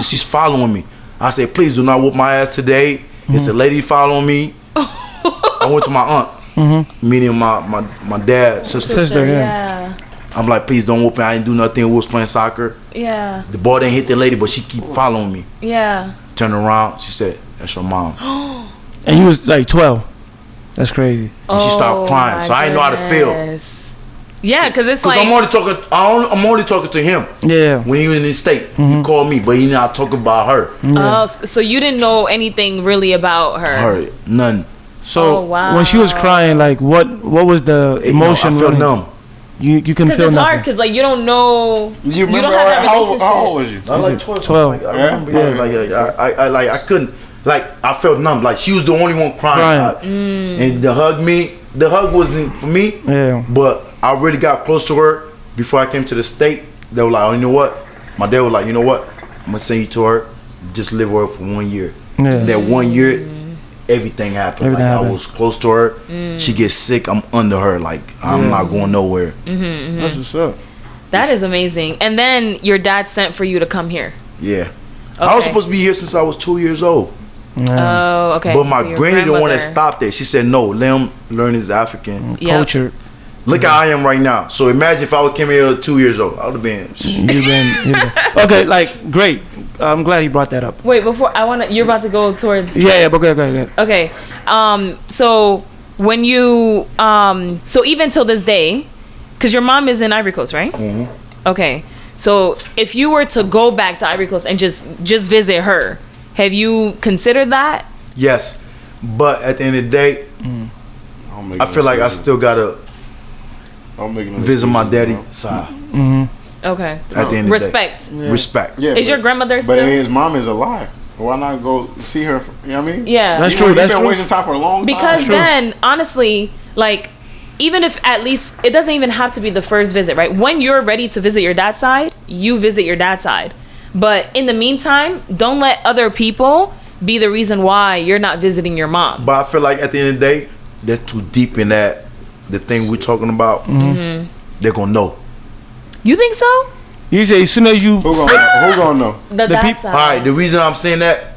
She's following me. I said, please do not whoop my ass today. It's a lady following me. I went to my aunt, meaning my dad's sister. Yeah. I'm like, please don't whoop me. I didn't do nothing. We was playing soccer. Yeah. The ball didn't hit the lady, but she keep following me. Yeah. Turned around. She said, that's your mom. And you was like 12. That's crazy. And she started crying. So I didn't know how to feel. Yeah, because it's like... I'm only talking to him. Yeah. When he was in his state. He called me, but he not talking about her. Yeah. So you didn't know anything really about her? None. So when she was crying, like what was the emotion? I felt numb. You can feel nothing. Because it's hard, because like you don't know. You remember don't have that relationship. How old was you? I was like 12. I remember, I couldn't. Like I felt numb. Like she was the only one crying. And the hug wasn't for me. Yeah. But I really got close to her before I came to the state. They were like, oh, you know what? My dad was like, you know what? I'm gonna send you to her. Just live with her for 1 year. Yeah. And that 1 year, everything happened. I was close to her. She gets sick. I'm under her. Like I'm not going nowhere. That's what's up. That is amazing. And then your dad sent for you to come here. Yeah. Okay. I was supposed to be here since I was 2 years old. Oh, okay. But my granny the one that stopped it. She said no. Let him learn his African culture. Look how I am right now. So imagine if I would came here at 2 years old. I would have been. Okay, like great. I'm glad he brought that up. Wait, before you're about to go towards. Yeah. Go ahead. Okay. So when you so even till this day, because your mom is in Ivory Coast, right? Okay. So if you were to go back to Ivory Coast and just visit her, have you considered that? Yes. But at the end of the day, I feel like I still gotta visit my daddy's side. Okay. At the end of respect. The day. Respect. Yeah, is your grandmother still? But his mom is alive. Why not go see her? You know what I mean? Yeah. That's true. That's been true. wasting time for a long time. Because then, honestly, like, even if at least, it doesn't even have to be the first visit, right? When you're ready to visit your dad's side, you visit your dad's side. But in the meantime, don't let other people be the reason why you're not visiting your mom. But I feel like at the end of the day, they're too deep in that, the thing we're talking about. They're gonna know. You think so? You say as soon as you who gonna know? The dad side. All right. The reason I'm saying that,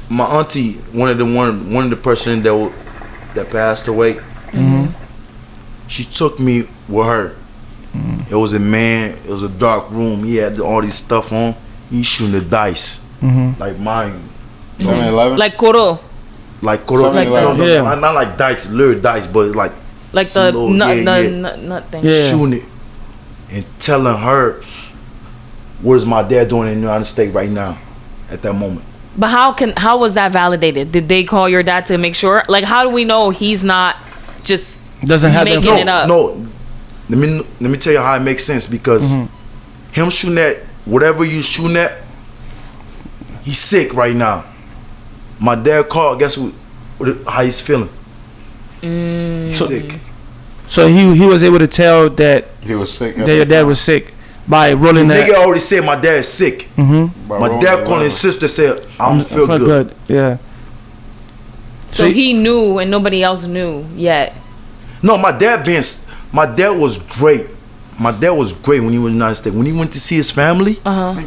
my auntie, one of the person that passed away, she took me with her. It was a man. It was a dark room. He had all this stuff on. He shooting the dice, like mine. 7-Eleven? Like Koro. Like Koro. Not like dice, lure dice, but like the nut thing. Yeah. Shooting it and telling her, "Where's my dad doing in the United States right now?" At that moment. But how was that validated? Did they call your dad to make sure? Like, how do we know he's not just making it up? No. Let me tell you how it makes sense, because him shooting at whatever you shooting at, he's sick right now. My dad called. Guess how he's feeling? He's sick. So he was able to tell that he was sick. That your dad was sick by rolling that. Nigga already said my dad is sick. My dad called his sister, said I'm feel good. Yeah. So he knew and nobody else knew yet. No, my dad was great. My dad was great when he was in the United States. When he went to see his family, he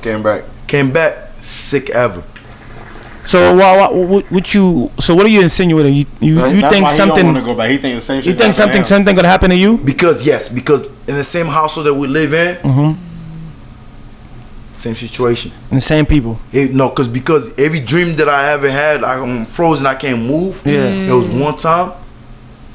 came back sick ever. So what are you insinuating? You think something? He don't want to go back. He think the same shit. You think something gonna happen to you? Because in the same household that we live in, same situation, and the same people. Because every dream that I ever had, I'm frozen. I can't move. Yeah. It was one time,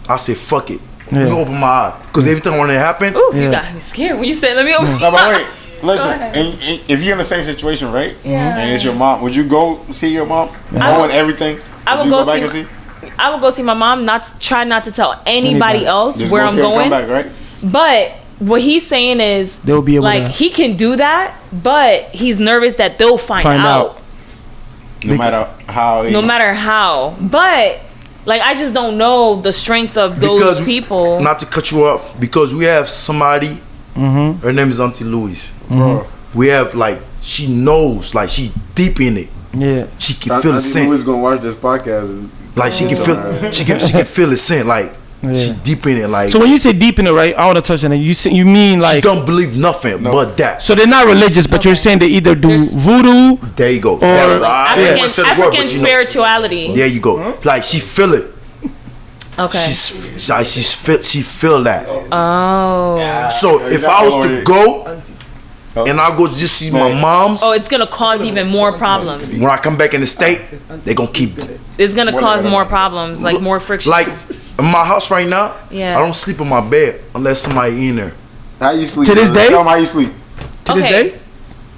I said, "Fuck it." Let me open my eye, because every time when it happened, you got me scared when you said, "Let me open." No, but wait. Listen, and if you're in the same situation, right? Yeah. And it's your mom, would you go see your mom? Knowing everything? I would go see. I would go see my mom. Try not to tell anybody else just where I'm going. Come back, right? But what he's saying is, they'll be able to, he can do that, but he's nervous that they'll find out. No matter how. But I just don't know the strength of those people. Not to cut you off, because we have somebody. Her name is Auntie Louise. We have she knows, she deep in it. Yeah, she can feel the scent. Louise gonna watch this podcast. And she can feel. She can feel the scent. She deep in it. So when you say deep in it, right? I want to touch on it. You mean she don't believe nothing but that. So they're not religious, but you're saying they either do voodoo. There you go. Or African spirituality. There you go. She feel it. Okay. She feel that. Oh. So if I was to go and I go just see my mom's, it's gonna cause even more problems. When I come back in the state, they gonna keep. It's gonna cause more problems, more friction. In my house right now, I don't sleep in my bed unless somebody in there. How you sleep? To this day? Tell them how you sleep. To this day?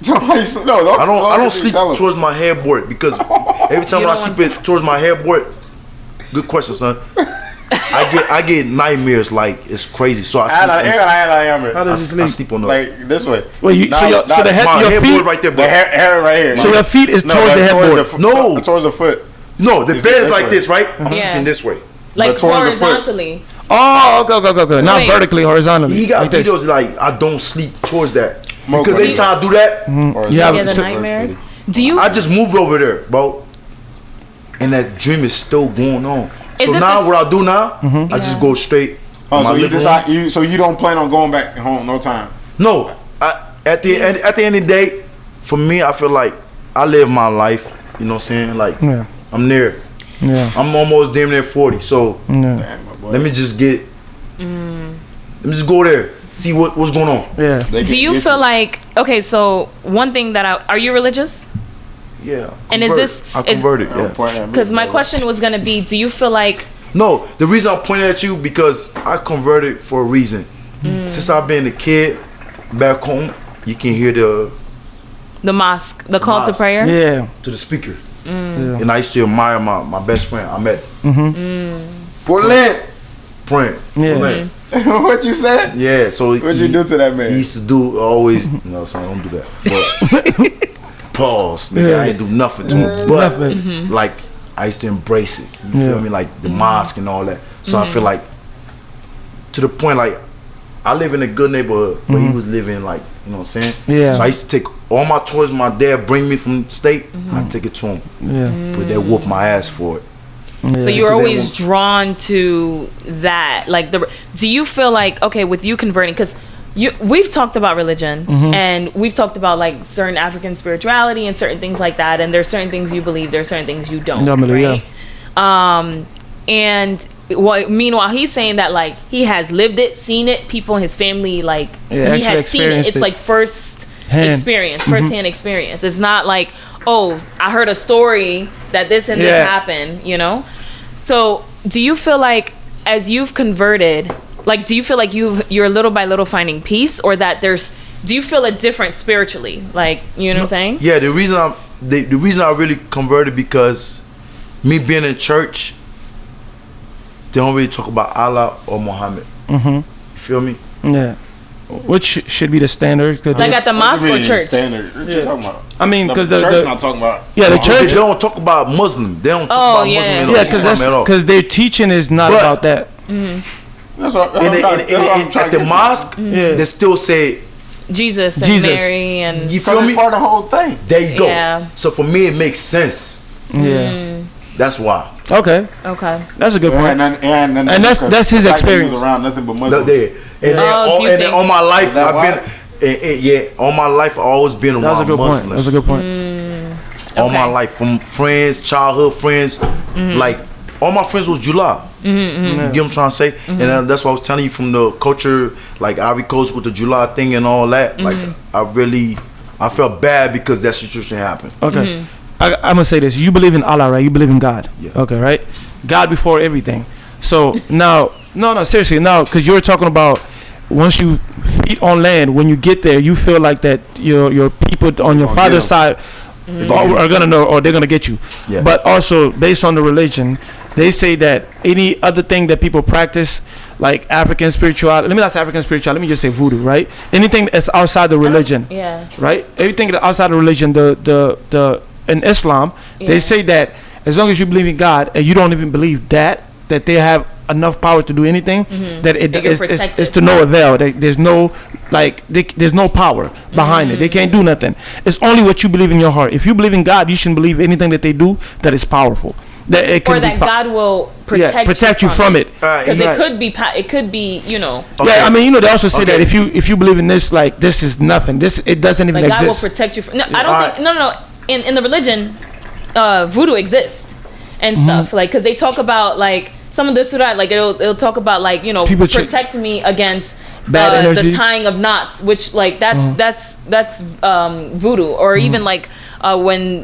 Tell them how you sleep. No, I don't sleep towards my headboard, because every time when I sleep towards my headboard, good question, son. I get nightmares it's crazy. So I sleep. I sleep on this way. Well, your feet right there, bro. The hair right here. So your feet is towards the headboard. Towards the foot. No, the bed is like this, right? I'm sleeping this way. Horizontally. Oh, okay. Not vertically, horizontally. He got videos I don't sleep towards that, because every time I do that, you have the nightmares. I just moved over there, bro, and that dream is still going on. So now what I do now, I just go straight. So you don't plan on going back home no time? No. At the end of the day, for me, I feel like I live my life. You know what I'm saying? I'm there. Yeah. I'm almost damn near 40. So let me just let me just go there. See what's going on. Yeah. Do you feel so one thing are you religious? Yeah. And I converted, yeah. Because my question was going to be, do you feel No, the reason I'm pointing at you, because I converted for a reason. Since I've been a kid, back home, you can hear the mosque, the call to prayer? Yeah. To the speaker. And I used to admire my best friend. I met Portland. Yeah. What you said? Yeah. So what you do to that man? He used to do always. No, son, don't do that. But pause, nigga. I ain't do nothing to him. But like I used to embrace it. You feel me? Like the mosque and all that. So I feel like to the point like I live in a good neighborhood, but he was living like, you know what I'm saying? Yeah. So I used to take all my toys my dad bring me from the state. I take it to him. Yeah. But they whoop my ass for it. Yeah. So you're always drawn to that, like do you feel like, okay, with you converting, because we've talked about religion and we've talked about like certain African spirituality and certain things like that, and there's certain things you believe, there's certain things you don't, right? And meanwhile he's saying that like he has lived it, seen it, people in his family, like he has seen it. It's like first-hand experience. It's not like, oh, I heard a story that this and this happened, you know? So do you feel like as you've converted, like do you feel like you're little by little finding peace, or that do you feel a difference spiritually? Like, you know what I'm saying? Yeah, the reason I really converted, because me being in church, they don't really talk about Allah or Muhammad. You feel me? Yeah. Which should be the standard? Like at the mosque or church? Standard. What you talking about? I mean, because the church not talking about. Yeah, the church. They don't talk about Muslim. They don't talk about Muslim at all. Because their teaching is not about that. That's what I'm trying at the mosque, they still say Jesus and Mary, and you feel me? Part of the whole thing. There you go. Yeah. So for me, it makes sense. Yeah. That's why. Okay. That's a good point. And that's his experience. Around nothing but Muslims. And then all my life I've been, all my life I've always been around Muslims. That's a good point. All my life, from friends, childhood friends, like all my friends was July. You get what I'm trying to say? And that's what I was telling you, from the culture, like Ivory Coast with the July thing and all that. Like I felt bad because that situation happened. Okay. I'm gonna say this. You believe in Allah, right? You believe in God. Yeah. Okay, right? God before everything. So now, no, seriously, now, because you were talking about once you feet on land, when you get there, you feel like that your people on your father's side are gonna know, or they're gonna get you. Yeah. But also, based on the religion, they say that any other thing that people practice, like African spirituality, let me not say African spirituality, let me just say voodoo, right? Anything that's outside the religion, right? Everything that's outside the religion, in Islam, they say that as long as you believe in God and you don't even believe that they have enough power to do anything, that it's to no avail. There's no there's no power behind it. They can't do nothing. It's only what you believe in your heart. If you believe in God, you shouldn't believe anything that they do that is powerful. That God will protect you from it. Because it could be, you know. Okay. Yeah, I mean, you know, they also say that if you believe in this, like, this is nothing. It doesn't even exist. God will protect you from. No, I don't think. No. In the religion, voodoo exists and stuff, like, because they talk about, like, some of the surah, like it'll talk about, like, you know, protect me against the tying of knots, which, like, that's voodoo, or even like when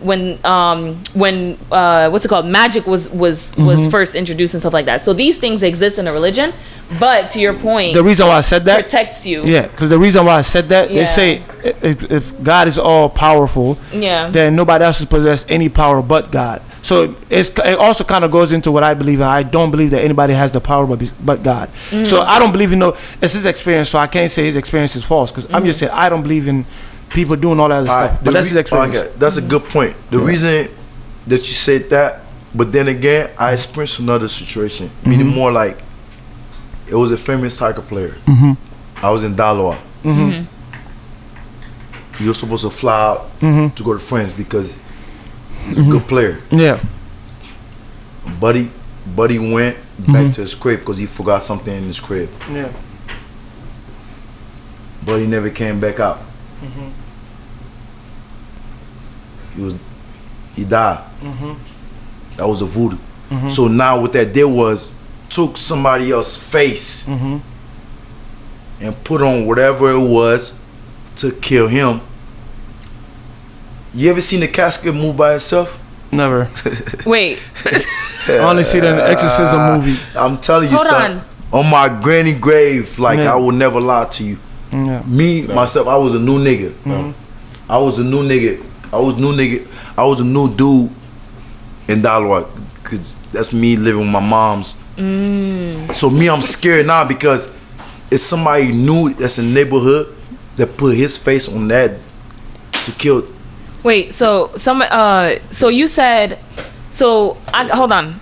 what's it called, magic was first introduced and stuff like that. So these things exist in a religion, but to your point, the reason why I said that protects you. Yeah, because the reason why I said that, they say if God is all powerful, then nobody else has possessed any power but God. So it also kind of goes into what I believe. I don't believe that anybody has the power but God. So I don't believe in it's his experience. So I can't say his experience is false, because I'm just saying I don't believe in people doing all that other stuff. But that's his experience. Okay, that's a good point. The reason that you said that, but then again, I experienced another situation, meaning more like it was a famous soccer player. I was in Daloa. You're supposed to fly out to go to France because he's a good player. Yeah. Buddy went back to his crib because he forgot something in his crib. Yeah. Buddy never came back out. He died. That was a voodoo. So now what that did was took somebody else's face and put on whatever it was to kill him. You ever seen the casket move by itself? Never. Wait. I only see that in the Exorcism movie. I'm telling you, son. On my granny grave, like, I will never lie to you. Myself, I was a new nigga. I was a new nigga. I was a new dude in Dalwa, because that's me living with my moms. So me, I'm scared now because it's somebody new that's in the neighborhood that put his face on that to kill. Wait, so you said, hold on.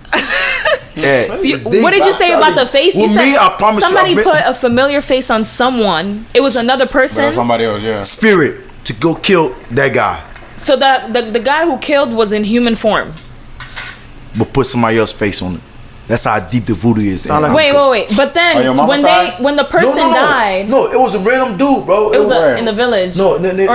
Yeah. So what did you say about the face? You said I promise somebody put a familiar face on someone. It was another person. Somebody else, yeah. Spirit to go kill that guy. So the guy who killed was in human form. But put somebody else's face on it. That's how deep the voodoo is. Wait. But then when the person died, no, it was a random dude, bro. It was in the village. No, They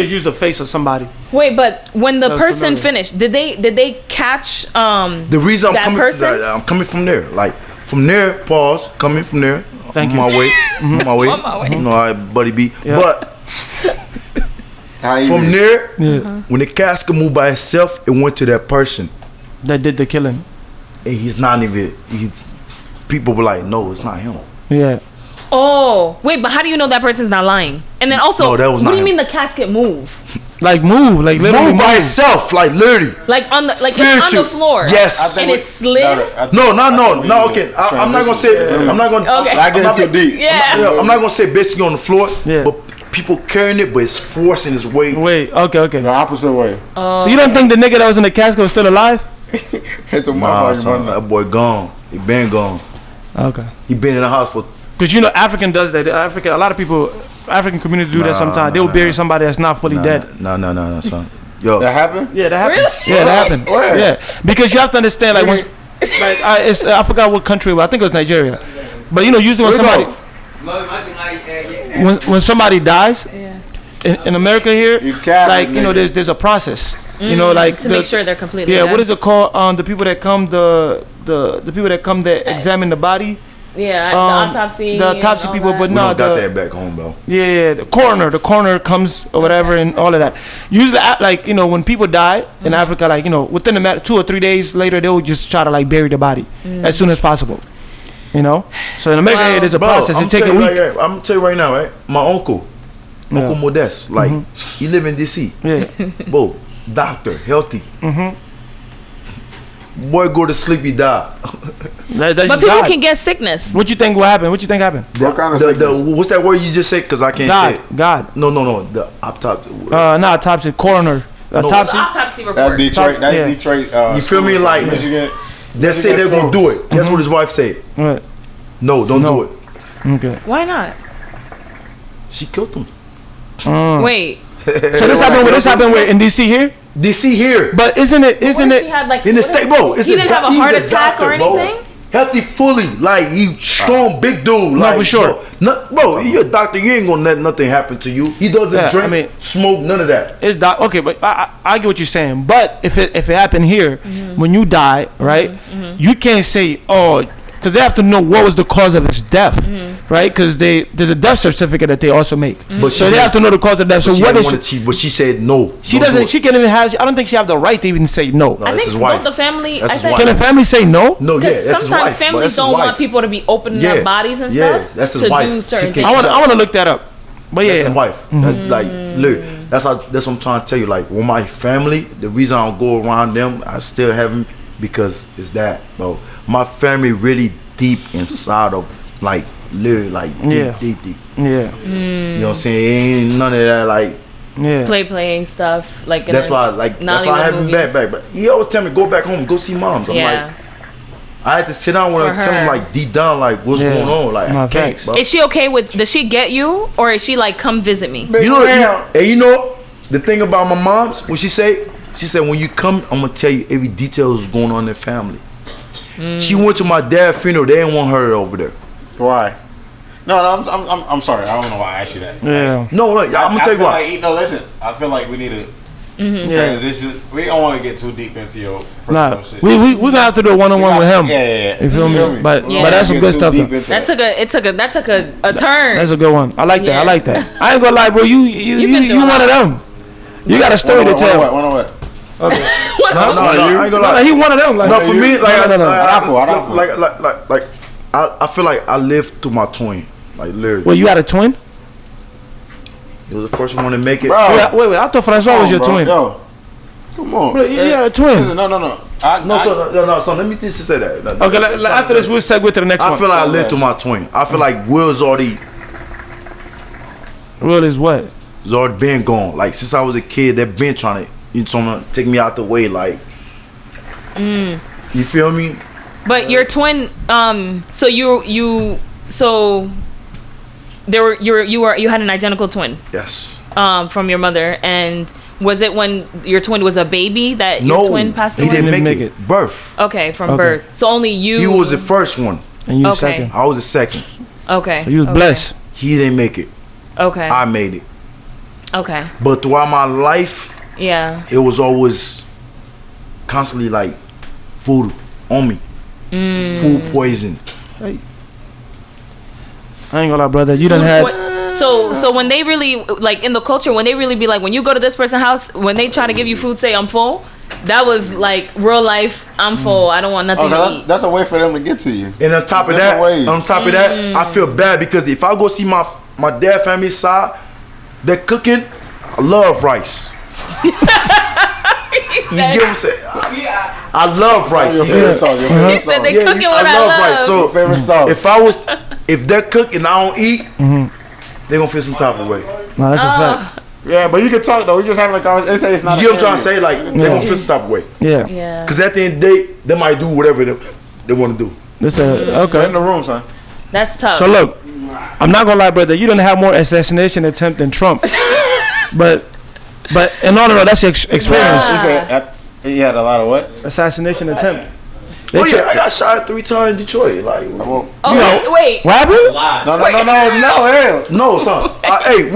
just use a face of somebody. Wait, but when the person finished, did they catch the reason I'm coming from there, like from there, pause, coming from there. Thank you. On my way. On my way. You know, I buddy B. Yeah. But from there, when the casket moved by itself, it went to that person that did the killing. And he's not even. People were like, no, it's not him. Yeah. Oh, wait, but how do you know that person's not lying? And then also, no, that was what not do you him. mean the casket move? Like literally move by itself, like literally. Like it's on the floor. Yes. And it slid. No. Okay, I'm not gonna say. I'm not gonna. Okay. I get too deep. Yeah. I'm not gonna say basically on the floor. Yeah. But people carrying it, but it's forcing its weight. Wait. Okay. The opposite way. So you don't think the nigga that was in the casket was still alive? Nah, son, that boy gone. He been gone. Okay. He been in the house for. Because African does that. A lot of people, African community do that sometimes. They'll bury somebody that's not fully dead. No, son. Yo. That happened? Yeah, that happened. Really? Yeah, that happened. Where? Yeah, because you have to understand, like, I forgot what country, but I think it was Nigeria. But usually when somebody dies in America here, there's a process. To make sure they're completely dead. dead. What is it called? The people that come the people that come to examine the body. Yeah, the autopsy. The autopsy people, but we no, don't got that back home, bro. Yeah, the coroner comes or whatever, and all of that. Usually, when people die in Africa, within a matter 2 or 3 days later, they will just try to bury the body as soon as possible. So in America, there's a process. It takes a week. I'm gonna tell you right now, right? My uncle Modest, he live in DC. Yeah, bro, doctor, healthy. Boy, go to sleep, he die. But people can get sickness. What you think will happen? What you think happened? What kind of sickness? What's that word you just said? Because I can't say it. God. No. The autopsy. Not autopsy. Coroner. Autopsy. The autopsy report. That's Detroit. Detroit. You feel me? Like Michigan. They say they're gonna do it. That's what his wife said. Right. No, don't do it. Okay. Why not? She killed him. Wait. So this happened where in DC here? DC here. But isn't it She had in the state, bro? He didn't have a heart attack or anything? Bro. Healthy fully, he strong, big dude. No, for sure. Bro, you're a doctor. You ain't gonna let nothing happen to you. He doesn't drink, smoke, none of that. It's okay, but I get what you're saying. But if it happened here, when you die, right? You can't say, because they have to know what was the cause of his death, right? Because there's a death certificate that they also make, so they have to know the cause of death. So what is she? But she said no. She doesn't. She can't even have. I don't think she have the right to even say no. I think both the family. Can the family say no? No, that's his wife. Sometimes families don't want people to be opening their bodies and stuff that's his to wife. do certain things. I want to look that up. But that's his wife. That's look. That's what I'm trying to tell you. With my family, the reason I don't go around them, I still haven't, because it's that, bro. My family really deep inside of literally deep. Yeah. You know what I'm saying? Ain't none of that playing stuff that's why I haven't been back. But he always tell me, go back home, go see moms. I'm I had to sit down with her and tell him deep down what's going on. I can't, bro. Is she okay with? Does she get you, or is she come visit me? You know the thing about my mom's, what she said when you come, I'm gonna tell you every detail that's going on in their family. She went to my dad's funeral. They didn't want her over there. Why? No, I'm sorry. I don't know why I asked you that. Yeah. No, I'm gonna tell you why. Listen. I feel like we need to transition. We don't want to get too deep into your personal shit. We gonna have to do a one-on-one with him. Yeah. You feel me? But that's some good stuff. That took a turn. That's a good one. I like that. I ain't gonna lie, bro. You one of them. You got a story to tell. One on what? Okay. No, I ain't gonna lie. He one of them. For me, I feel like I lived through my twin, literally. Well, you had a twin? He was the first one to make it. Bro. Wait. I thought Francois was your twin. Yo. Come on. Bro, you had a twin. No. So let me just say that. Okay, after this, we'll segue to the next one. I feel like I lived through my twin. I feel like Will's already. Will is what? It's already been gone. Like since I was a kid, they've been trying to take me out the way. Like, you feel me? But your twin, so you had an identical twin. Yes. From your mother, and was it when your twin was a baby that your twin passed away? He didn't make it. Birth. Okay, from birth. So only you. He was the first one. And you second. I was the second. Okay. So you was blessed. He didn't make it. Okay. I made it. Okay. But throughout my life, it was always constantly like voodoo on me. Food poison. Hey. I ain't gonna lie, brother. You done had. So when they really like in the culture, when they really be like, when you go to this person's house, when they try to give you food, say I'm full. That was like real life. I'm full. I don't want nothing to eat. That's a way for them to get to you. And on top of that, I feel bad because if I go see my dad family side, they're cooking. I love rice. You get what I'm saying? I love rice. Your favorite song. He said they cooking what I love. Rice. So favorite song. If they're cooking and I don't eat, they gonna feel some type of way. No, that's a fact. Yeah, but you can talk though. We just having a conversation. They say it's not. You know what I'm trying to say? Like they gonna feel some type of way. Yeah. Because at the end of the day, they might do whatever they want to do. Okay. In the room, son. That's tough. So look, I'm not gonna lie, brother. You don't have more assassination attempt than Trump. but in all that's your experience. He had a lot of what? Assassination attempt. I got shot 3 times in Detroit. Like, wait. What happened? No, son.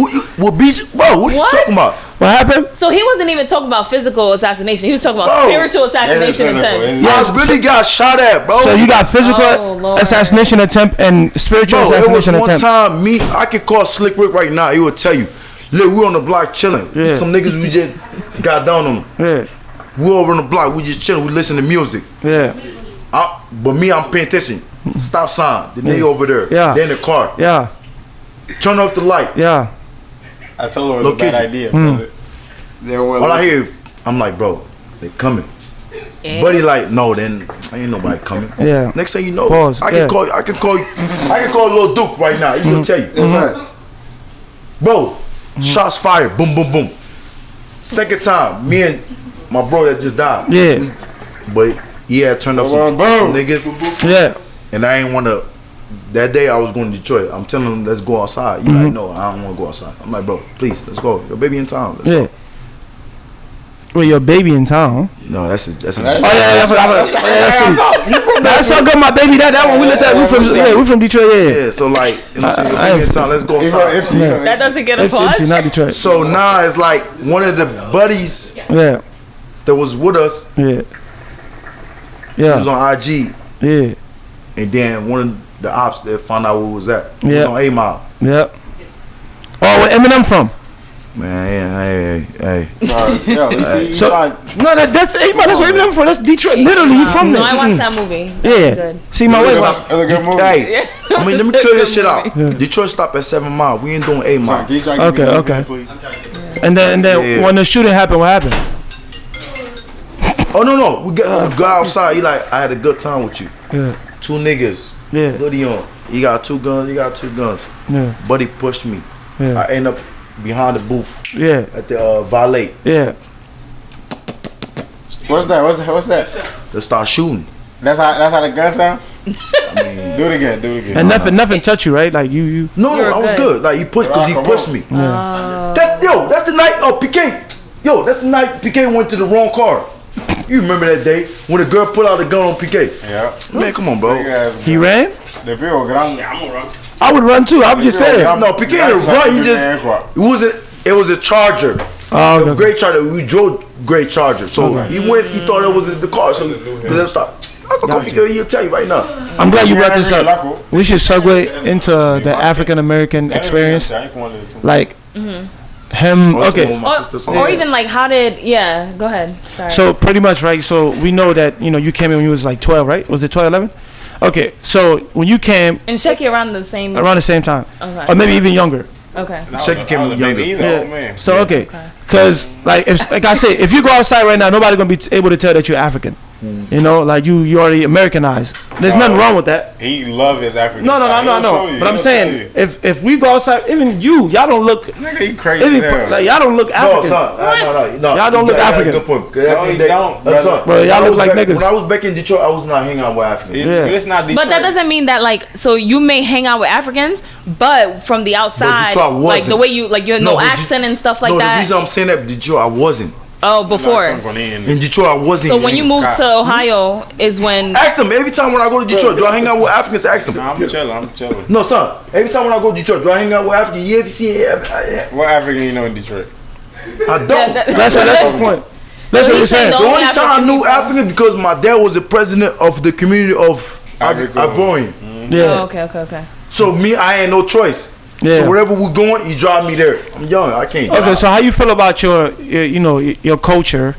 What you talking about? What happened? So he wasn't even talking about physical assassination. He was talking about spiritual assassination attempt. I really got shot at, bro. So you got physical assassination attempt and spiritual assassination attempt. One time, I could call Slick Rick right now. He would tell you, look, we on the block chilling. Yeah. Some niggas we just got down on them. Yeah. We over on the block. We just chilling. We listen to music. Yeah. But me, I'm paying attention. Stop sign. The nigga over there. Yeah. They in the car. Yeah. Turn off the light. Yeah. I told her it was a bad idea. All I hear, I'm like, bro, they coming. Yeah. Buddy, like, no, then ain't nobody coming. Yeah. Next thing you know, Pause. I can call Lil Duke right now. He gonna tell you. Bro, shots fired. Boom, boom, boom. Second time, me and my bro that just died. Yeah. But he had turned up some niggas. Yeah. And I ain't want to. That day I was going to Detroit. I'm telling him, let's go outside. You like, no, I don't want to go outside. I'm like, bro, please, let's go. Your baby in town. Let's go. Wait, your baby in town? No, that's a. That's so good, my baby. That one we let that. We from Detroit. Yeah. So like, you know, your baby in town. Let's go outside. That doesn't get a pause. Not Detroit. So now it's like one of the buddies. Yeah. That was with us. Yeah. He was on IG. Yeah. And then one of the ops that found out where was at. He was Yeah. on 8 Mile. Yep. Oh, where Eminem from? Man, hey. So no, that's 8 Mile. That's where Eminem from. That's Detroit. Literally, he from there. No, I watched that movie. Good. See my way. That's a good movie. Hey, I mean, let me clear this shit out. Detroit stopped at 7 Mile. We ain't doing 8 Mile. Okay. And then when the shooting happened, what happened? Oh no, we got outside. He like, I had a good time with you. Yeah. 2 niggas. Yeah. Hoodie on. He got 2 guns. He got 2 guns. Yeah. Buddy pushed me. Yeah. I end up behind the booth. Yeah. At the valet. Yeah. What's that? They start shooting. That's how the gun sound. I mean, do it again. And nothing touched you, right? Like you. No, I was good. Like he pushed me. Yeah. That's the night. Oh, PK. Yo, that's the night PK went to the wrong car. You remember that day when the girl put out the gun on PK? Yeah. Man, come on, bro. He ran? I'm gonna run. I would run too. I'm just saying. No, PK didn't run. It was a Charger. Oh, a great Charger. We drove great Charger. So he went. He thought it was the car. So let's stop. I can call PK. He'll tell you right now. I'm glad you brought this up. We should segue into the African American experience. Like. Him, okay, or even like how did go ahead. Sorry. So pretty much, right? So we know that you came in when you was like 12, right? Was it 12, 11? Okay, so when you came and Shecky around the same time, okay, or maybe even younger. Okay, Shecky came younger. So okay, Cause like I say, if you go outside right now, nobody's gonna be able to tell that you're African. You know, like you already Americanized. There's nothing wrong with that. He love his African. No. But I'm saying, if we go outside, even y'all don't look. Nigga, he crazy. Like y'all don't look African. No, y'all don't look African. Good point. No, he don't, bro. Y'all look like niggas. When I was back in Detroit, I was not hanging out with Africans. It's not Detroit. But that doesn't mean that like. So you may hang out with Africans, but from the outside, like the way you like your no accent and stuff like that. The reason I'm saying that Detroit, I wasn't. Oh, before. In Detroit, I wasn't. So when you moved to Ohio is when... Ask them. Every time when I go to Detroit, do I hang out with Africans? Ask them. No, I'm chilling. No, son. Every time when I go to Detroit, do I hang out with Africans? You ever see... What African you know in Detroit? I don't. That's the point. That's what we're saying. The only time I knew African because my dad was the president of the community of Ivorian. Yeah. Oh, okay. So me, I ain't no choice. Yeah. So wherever we're going, you drive me there. I'm young, I can't. Okay, so how you feel about your culture,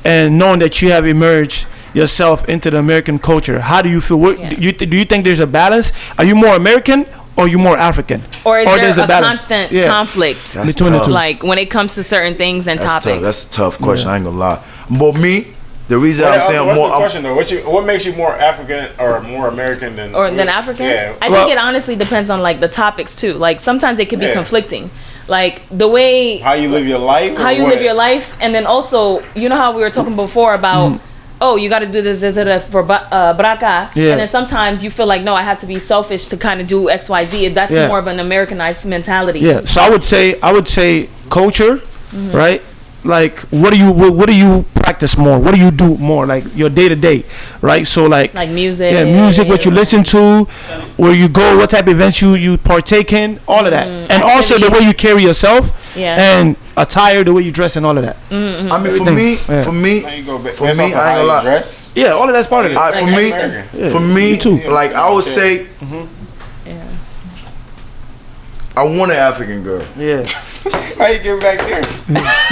and knowing that you have emerged yourself into the American culture? How do you feel? Do you think there's a balance? Are you more American or are you more African? Or is there a constant conflict between the two? Like when it comes to certain things and topics? That's a tough question. I ain't gonna lie. But me. The reason I'm saying what's more. The question though? What makes you more African or more American than African? Yeah. I think it honestly depends on like the topics too. Like sometimes it can be conflicting. Like the way how you live your life, and then also you know how we were talking before about you got to do this for braca, and then sometimes you feel like no, I have to be selfish to kind of do XYZ. That's more of an Americanized mentality. Yeah. So I would say culture, right? Like what do you practice more? What do you do more? Like your day to day, right? So like music. Yeah, music. What you listen to, where you go, what type of events you partake in, all of that, and also the way you carry yourself, and attire, the way you dress, and all of that. I mean, for me, I ain't gonna lie. Yeah, all of that's part of it. For me too. Like I would say, I want an African girl. Yeah. How you get back there?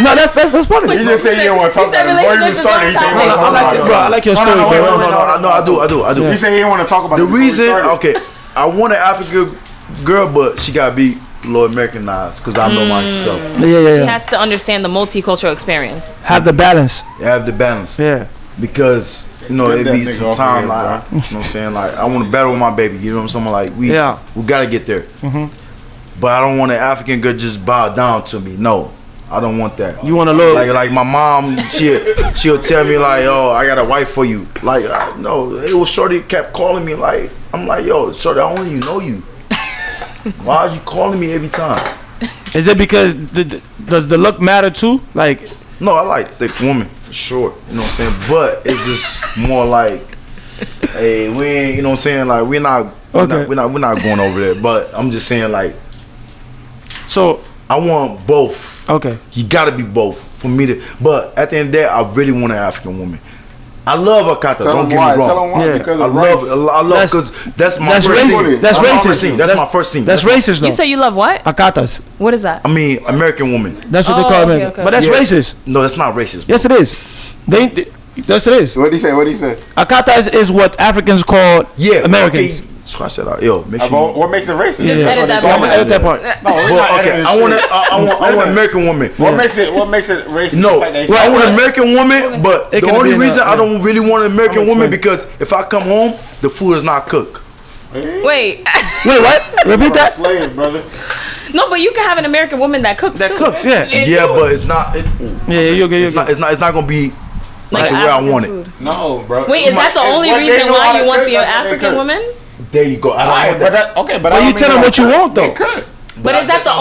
No, that's part of it. You just say you don't want to talk about it. Before you even started, he said you want to talk about it. Bro, I like your story, bro. No, I do. He said he didn't want to talk about it. The reason, I want an African girl, but she gotta be a little Americanized because I know myself. Yeah. She has to understand the multicultural experience. Have the balance. Yeah. Because it be some time like, you know what I'm saying, like I want to battle with my baby. You know what I'm saying? Like we gotta get there. But I don't want an African girl just bow down to me. No, I don't want that. You want to look like my mom. She'll tell me like, "Oh, I got a wife for you." Like, no, it was Shorty kept calling me. Like, I'm like, "Yo, Shorty, I don't even know you. Why are you calling me every time?" Is it because does the look matter too? Like, no, I like thick woman for sure. You know what I'm saying? But it's just more like, hey, we ain't. You know what I'm saying? Like, we're not going over there. But I'm just saying like. So I want both. Okay. You gotta be both for me to. But at the end of the day, I really want an African woman. I love Akata. Don't get me wrong. Tell them why. Yeah. Because I love because that's my first scene. That's racist. That's my first scene. That's racist though. You say you love what? Akatas. What is that? I mean, American woman. That's what they call American. Okay. But that's racist. No, that's not racist. Bro. Yes, it is. Yes, it is. What did he say? Akatas is what Africans call Americans. Okay. Scratch that out, yo. What makes it racist? Just edit that part. I'm gonna edit that part. I want an American woman. What makes it racist? No, I want an American woman, but the only reason I don't really want an American woman because if I come home, the food is not cooked. Wait, what? Repeat that. Slave, brother. No, but you can have an American woman that cooks. Yeah, but it's not. It's not gonna be like the way I want it. No, bro. Wait, is that the only reason why you want the African woman? There you go. I like that. But you tell them what you want though. But is that the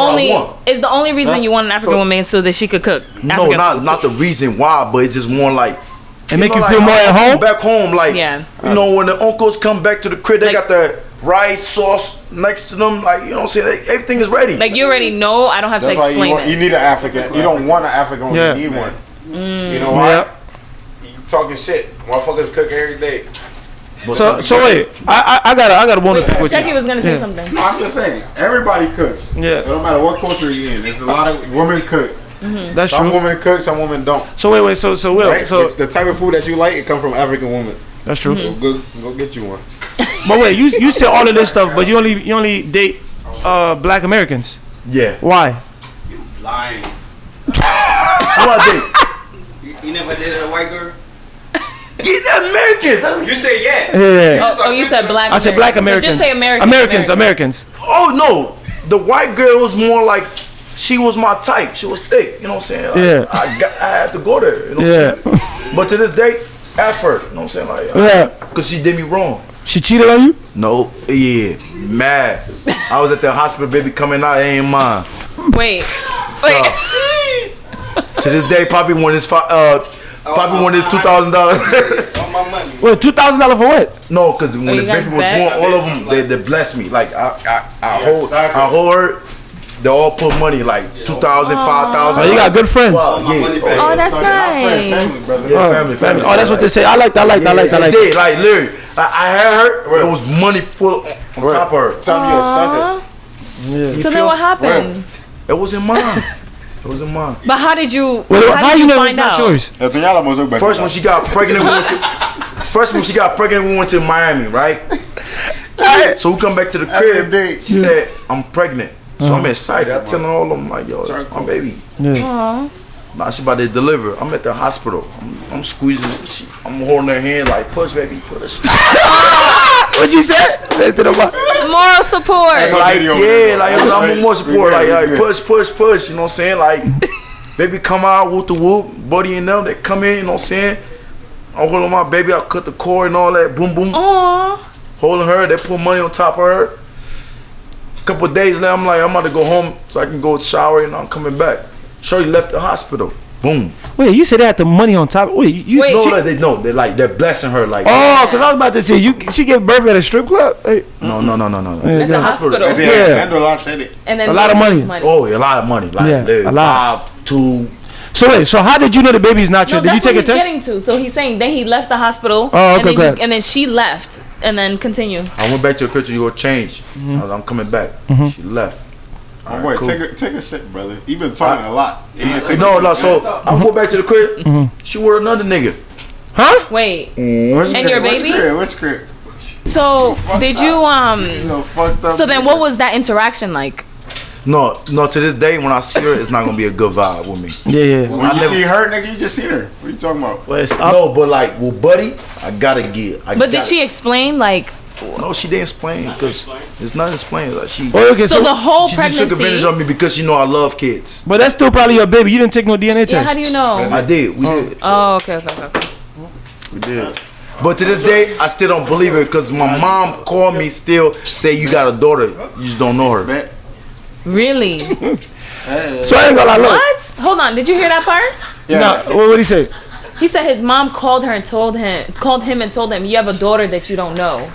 only reason you want an African woman so that she could cook? No, not the reason why, but it's just more like it make you feel more at home. Back home, like you know, when the uncles come back to the crib, they got the rice sauce next to them, like you know what I'm saying. Everything is ready. Like you already know. I don't have to explain it. You need an African. You don't want an African woman. You need one. You know why? You talking shit. Motherfuckers cook every day. So wait, I got a bonus pick with you. Jackie was gonna say something. No, I'm just saying, everybody cooks. Yeah. It don't matter what culture you're in. There's a lot of women cook. That's some true. Some women cook, some women don't. So wait, so Will, right? so the type of food that you like, it comes from African women. That's true. Go get you one. But wait, you said all of this stuff, but you only date Black Americans. Yeah. Why? Lying. What date? You never dated a white girl? Yeah, Americans. You said yeah. Oh, you said black. I said black Americans. Just say Americans. Americans. Oh no, the white girl was more like she was my type. She was thick. You know what I'm saying? Like, I had to go there. You know what I'm saying? But to this day, effort. You know what I'm saying? Like, because she did me wrong. She cheated on you? No. Yeah. Mad. I was at the hospital, baby, coming out. Ain't mine. Wait. To this day, Poppy won his $2,000. Wait, $2,000 for what? No, because when the baby was born, all of them they blessed me. Like I hold her. They all put money like $2,000, $5,000. Oh, you got good friends. Wow, yeah. Oh, that's nice. Family. Oh, that's what they say. I like that. They did. Like literally, I had her. It was money full on top of her. So then what happened? It wasn't mine. But how did you? How you know find it's not out? yours? First, when she got pregnant, we went to Miami, right? So we come back to the crib. She said, "I'm pregnant." So I'm excited. I tell all of them like, "Yo, it's my baby." Now she about to deliver. I'm at the hospital. I'm squeezing. I'm holding her hand like, "Push, baby, push." What'd you say? Moral support. I'm more support. Like, push. You know what I'm saying? Like, baby, come out, whoop the whoop. Buddy and them, they come in. You know what I'm saying? I'm holding my baby. I cut the cord and all that. Boom, boom. Holding her. They put money on top of her. A couple of days later, I'm like, I'm about to go home so I can go shower and I'm coming back. Shorty left the hospital. Boom. Wait, you said they had the money on top. Wait. They're blessing her like. Oh, because I was about to say she gave birth at a strip club. Hey. No. At the hospital. And then a lot of money. Oh, a lot of money. Like, a lot. 5, 2. So wait, so how did you know the baby's not yours? Did you take a test? Getting to. So he's saying then he left the hospital. Oh, okay, and then she left, and then continue. I went back to the picture. You will change. I'm coming back. She left. Oh boy, cool. take a sip, brother. You've been talking a lot. No. So I go back to the crib. She with another nigga. Huh? Wait. And your baby? Which crib? So did you So then, what was that interaction like? No. To this day, when I see her, it's not gonna be a good vibe with me. Yeah. When you see her, nigga, you just seen her. What are you talking about? No, but like with Buddy, I gotta get. But did she explain like? No, she didn't explain because it's not explained. Like so the whole pregnancy. She took advantage of me because she know I love kids. But that's still probably your baby. You didn't take no DNA test. Yeah, how do you know? I did. We did. Oh, okay. We did. But to this day, I still don't believe it because my mom called me still say you got a daughter. You just don't know her. Really? So I ain't gonna lie. What? Hold on. Did you hear that part? Yeah. No, what did he say? He said his mom called him and told him you have a daughter that you don't know.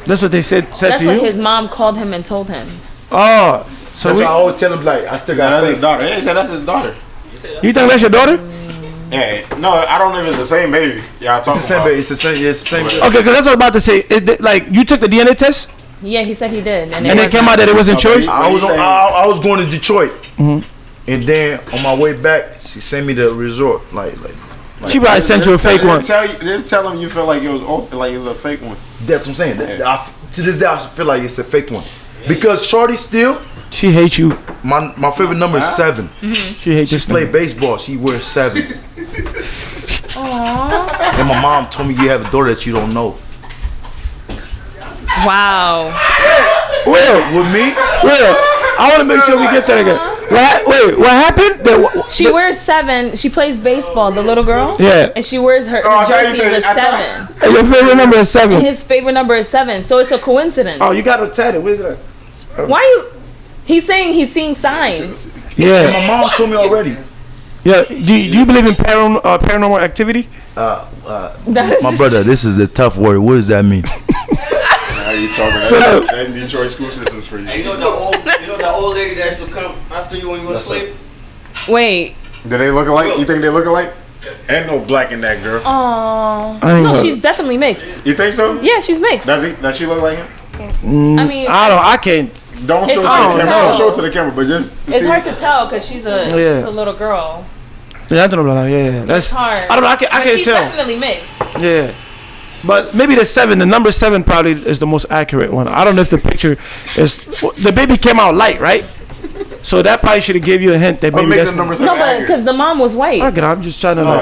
That's what they said That's to you? what his mom called him and told him. Oh. So that's why I always tell him like I still got his daughter. Yeah, he said that's his daughter. You think that's your daughter? Yeah. No, I don't know if it's the same baby. Yeah, it's the same baby. It's the same baby. Okay, because that's what I was about to say. Like you took the DNA test? Yeah, he said he did. And it came out that it wasn't yours? I was going to Detroit. And then on my way back, she sent me the resort. Like she probably sent you a fake one. Just tell him you feel like it was a fake one. That's what I'm saying. To this day, I feel like it's a fake one because Shorty still. She hates you. My favorite number is 7. She hates you. She play baseball. She wears 7. Aww. And my mom told me you have a daughter that you don't know. Wow. Will, with me? Will, I want to make sure we get that again. What happened? She wears 7. She plays baseball, the little girl. Yeah. And she wears her jersey is 7. And your favorite number is 7. And his favorite number is 7. So it's a coincidence. Oh, you got to tell it. Where's that? Why are you? He's saying he's seeing signs. Yeah. And my mom told me already. Yeah. Do you believe in paranormal activity? My brother, this is a tough word. What does that mean? How you talking? So that Detroit school systems for you. You know that old lady that used to come after you when you were asleep? Wait. Do they look alike? You think they look alike? Ain't no black in that girl. Oh. No, she's definitely mixed. You think so? Yeah, she's mixed. Does she look like him? I mean, I can't. Don't show it to the camera. Don't show it to the camera, but just. It's hard to tell because she's a little girl. Yeah, I don't know. Yeah. That's hard. I don't know. I can't tell. She's definitely mixed. Yeah. But maybe the number 7 probably is the most accurate one. I don't know if the picture is. The baby came out light, right? So that probably should have gave you a hint that maybe that's no, but because the mom was white. I'm just trying to know.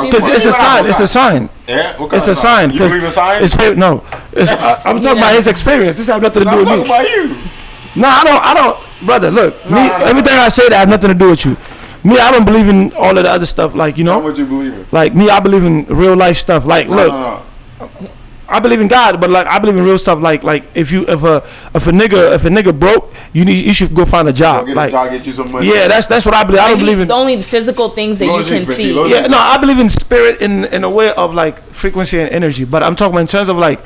Because it's a sign. It's a sign. Yeah, what it's a sign. You believe in signs? No, I'm talking about his experience. This has nothing to do with me. I'm talking about you. No, I don't, brother. Look, everything I say that have nothing to do with you. Me, I don't believe in all of the other stuff. Like, you know, what you believe in? Like me, I believe in real life stuff. Like, look, I believe in God, but like I believe in real stuff. Like if a nigga broke, you should go find a job. Get like, a job, get you some money. Yeah, that's what I believe. I don't believe in only the physical things that you can see. Yeah, no, I believe in spirit in a way of like frequency and energy. But I'm talking about in terms of like.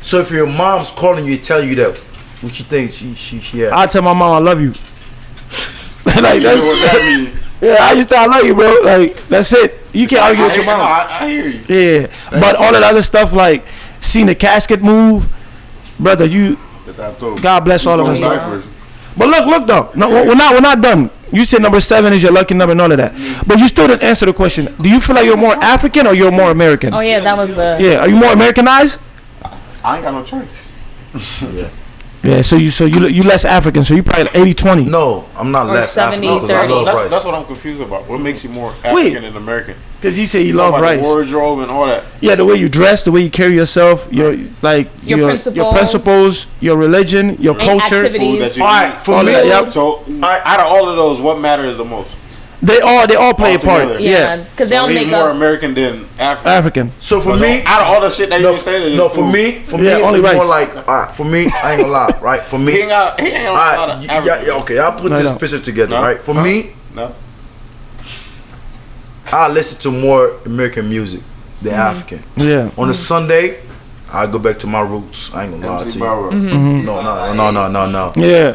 So if your mom's calling you, tell you that, what you think she has? I tell my mom I love you. Like you know what that means. Yeah, I used to I love you, bro. Like that's it. You can't argue with your mom. I hear you. Yeah, but all of the other stuff like seeing the casket move, brother. God bless all of us. But look though. No, we're not done. You said number 7 is your lucky number and all of that. But you still didn't answer the question. Do you feel like you're more African or you're more American? Oh yeah, that was the. Yeah, are you more Americanized? I ain't got no choice. Yeah. Yeah, so you less African, so you probably 80-20. No, I'm not less 70, African. That's what I'm confused about. What makes you more African than American? Because you say you love rice. The wardrobe and all that. Yeah, the way you dress, the way you carry yourself, your principles, your religion, your culture. Activities. All right, for me. Yep. So out of all of those, what matters the most? They all play a part. Yeah, because they don't make more American than African. So for me, out of all the shit that you said, for me, only it's more like, for me, I ain't gonna lie, right? For me, he ain't got a lot of African. Okay, I'll put this picture together, right? For me, I listen to more American music than African. Yeah. On a Sunday, I go back to my roots. I ain't gonna lie to you. No. Yeah.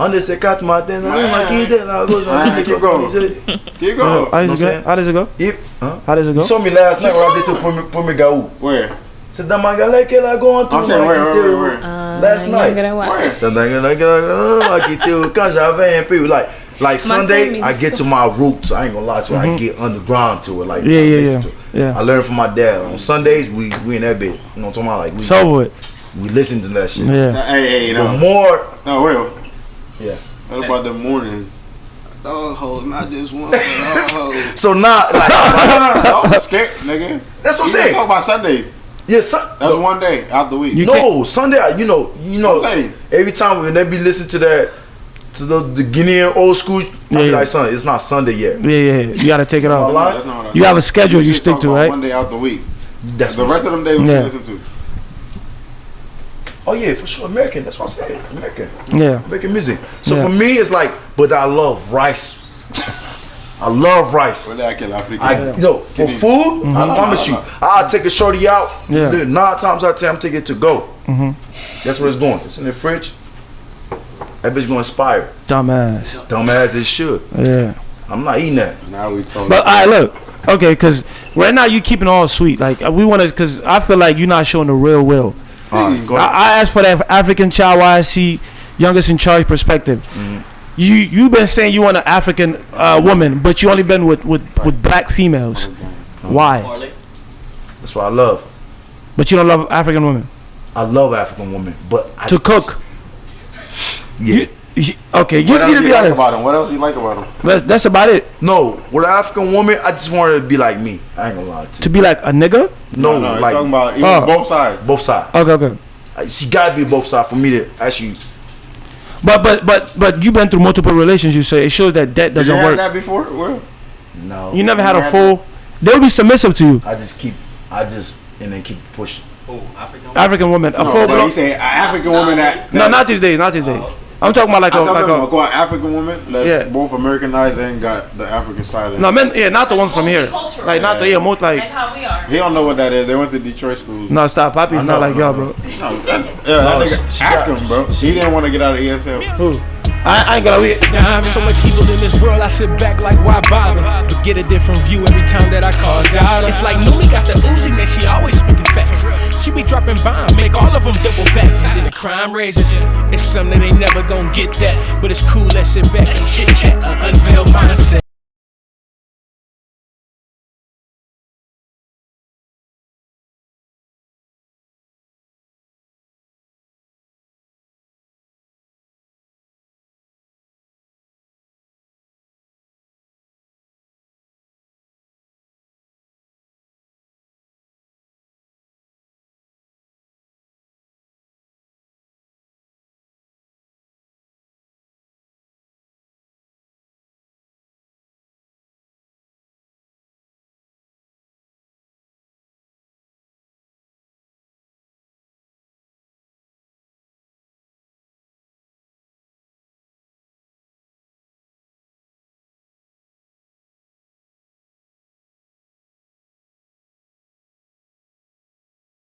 Keep going. How does it go? How does it go? You saw me last night where I did to put me gaou. Where? C'est dans ma galère qu'elle a gone to. Where? Last night. Quand j'avais un peu like Sunday, I get to my roots. I ain't gonna lie to you. I get underground to it. Like Yeah. I learned from my dad. On Sundays, we in that bit. You know what I'm talking about? Like we listen to that shit. Yeah. Hey, no. More. No, Will. Yeah. What about the mornings? Dog hoes, not just one, but all hoes. So not like. No, I'm scared, nigga. That's what I'm saying. Talk about Sunday. Yeah, that's one day out the week. Sunday. You know. Every time when they be listening to that. To the Guinean old school, be like, son, it's not Sunday yet. Yeah. You gotta take it off. You have a schedule you stick to, right? One day out the week. That's the rest of them days we listen to. Oh yeah, for sure, American. That's what I said, American. Yeah, American music. So for me, it's like, but I love rice. I love rice. For food, I promise you, I'll take a shorty out. 9 times out of 10, I'm taking it to go. That's where it's going. It's in the fridge. That bitch gonna inspire. Dumbass it should. Yeah. I'm not eating that. Now we talking. But alright, look. Okay, cause right now you keeping it all sweet. Like we wanna, cause I feel like you're not showing the real Will. I asked for that African child YSC youngest in charge perspective. You've been saying you want an African woman, but you only been with black females. Why? That's what I love. But you don't love African women. I love African women, but to cook. Yeah. Okay, just be honest. What else you like about them? That's about it. No, with an African woman, I just want her to be like me. I ain't gonna lie to you. To be like a nigga? No, like talking about both sides. Both sides. Okay. She gotta be both sides for me to actually. But you've been through multiple relationships, so it shows that doesn't work. Did you have that before? Well, no. You never had a full. They'll be submissive to you. And then keep pushing. African woman. A full. You say African woman that. No, not these days. I'm talking about like an African woman that's both Americanized and got the African side. No, men, not the ones from here. Like not the most like how we are. He don't know what that is. They went to Detroit school. No, stop. Poppy's not like y'all, bro. Ask him, bro. He didn't want to get out of ESL. Who? I ain't gonna read. So much evil in this world, I sit back like, why bother? But get a different view every time that I call God. It's like Numi got the Uzi, man, she always speaking facts. She be dropping bombs, make all of them double back. Then the crime raises. It's something that ain't never gonna get that. But it's cool, let's sit back, let's chit chat, unveiled mindset.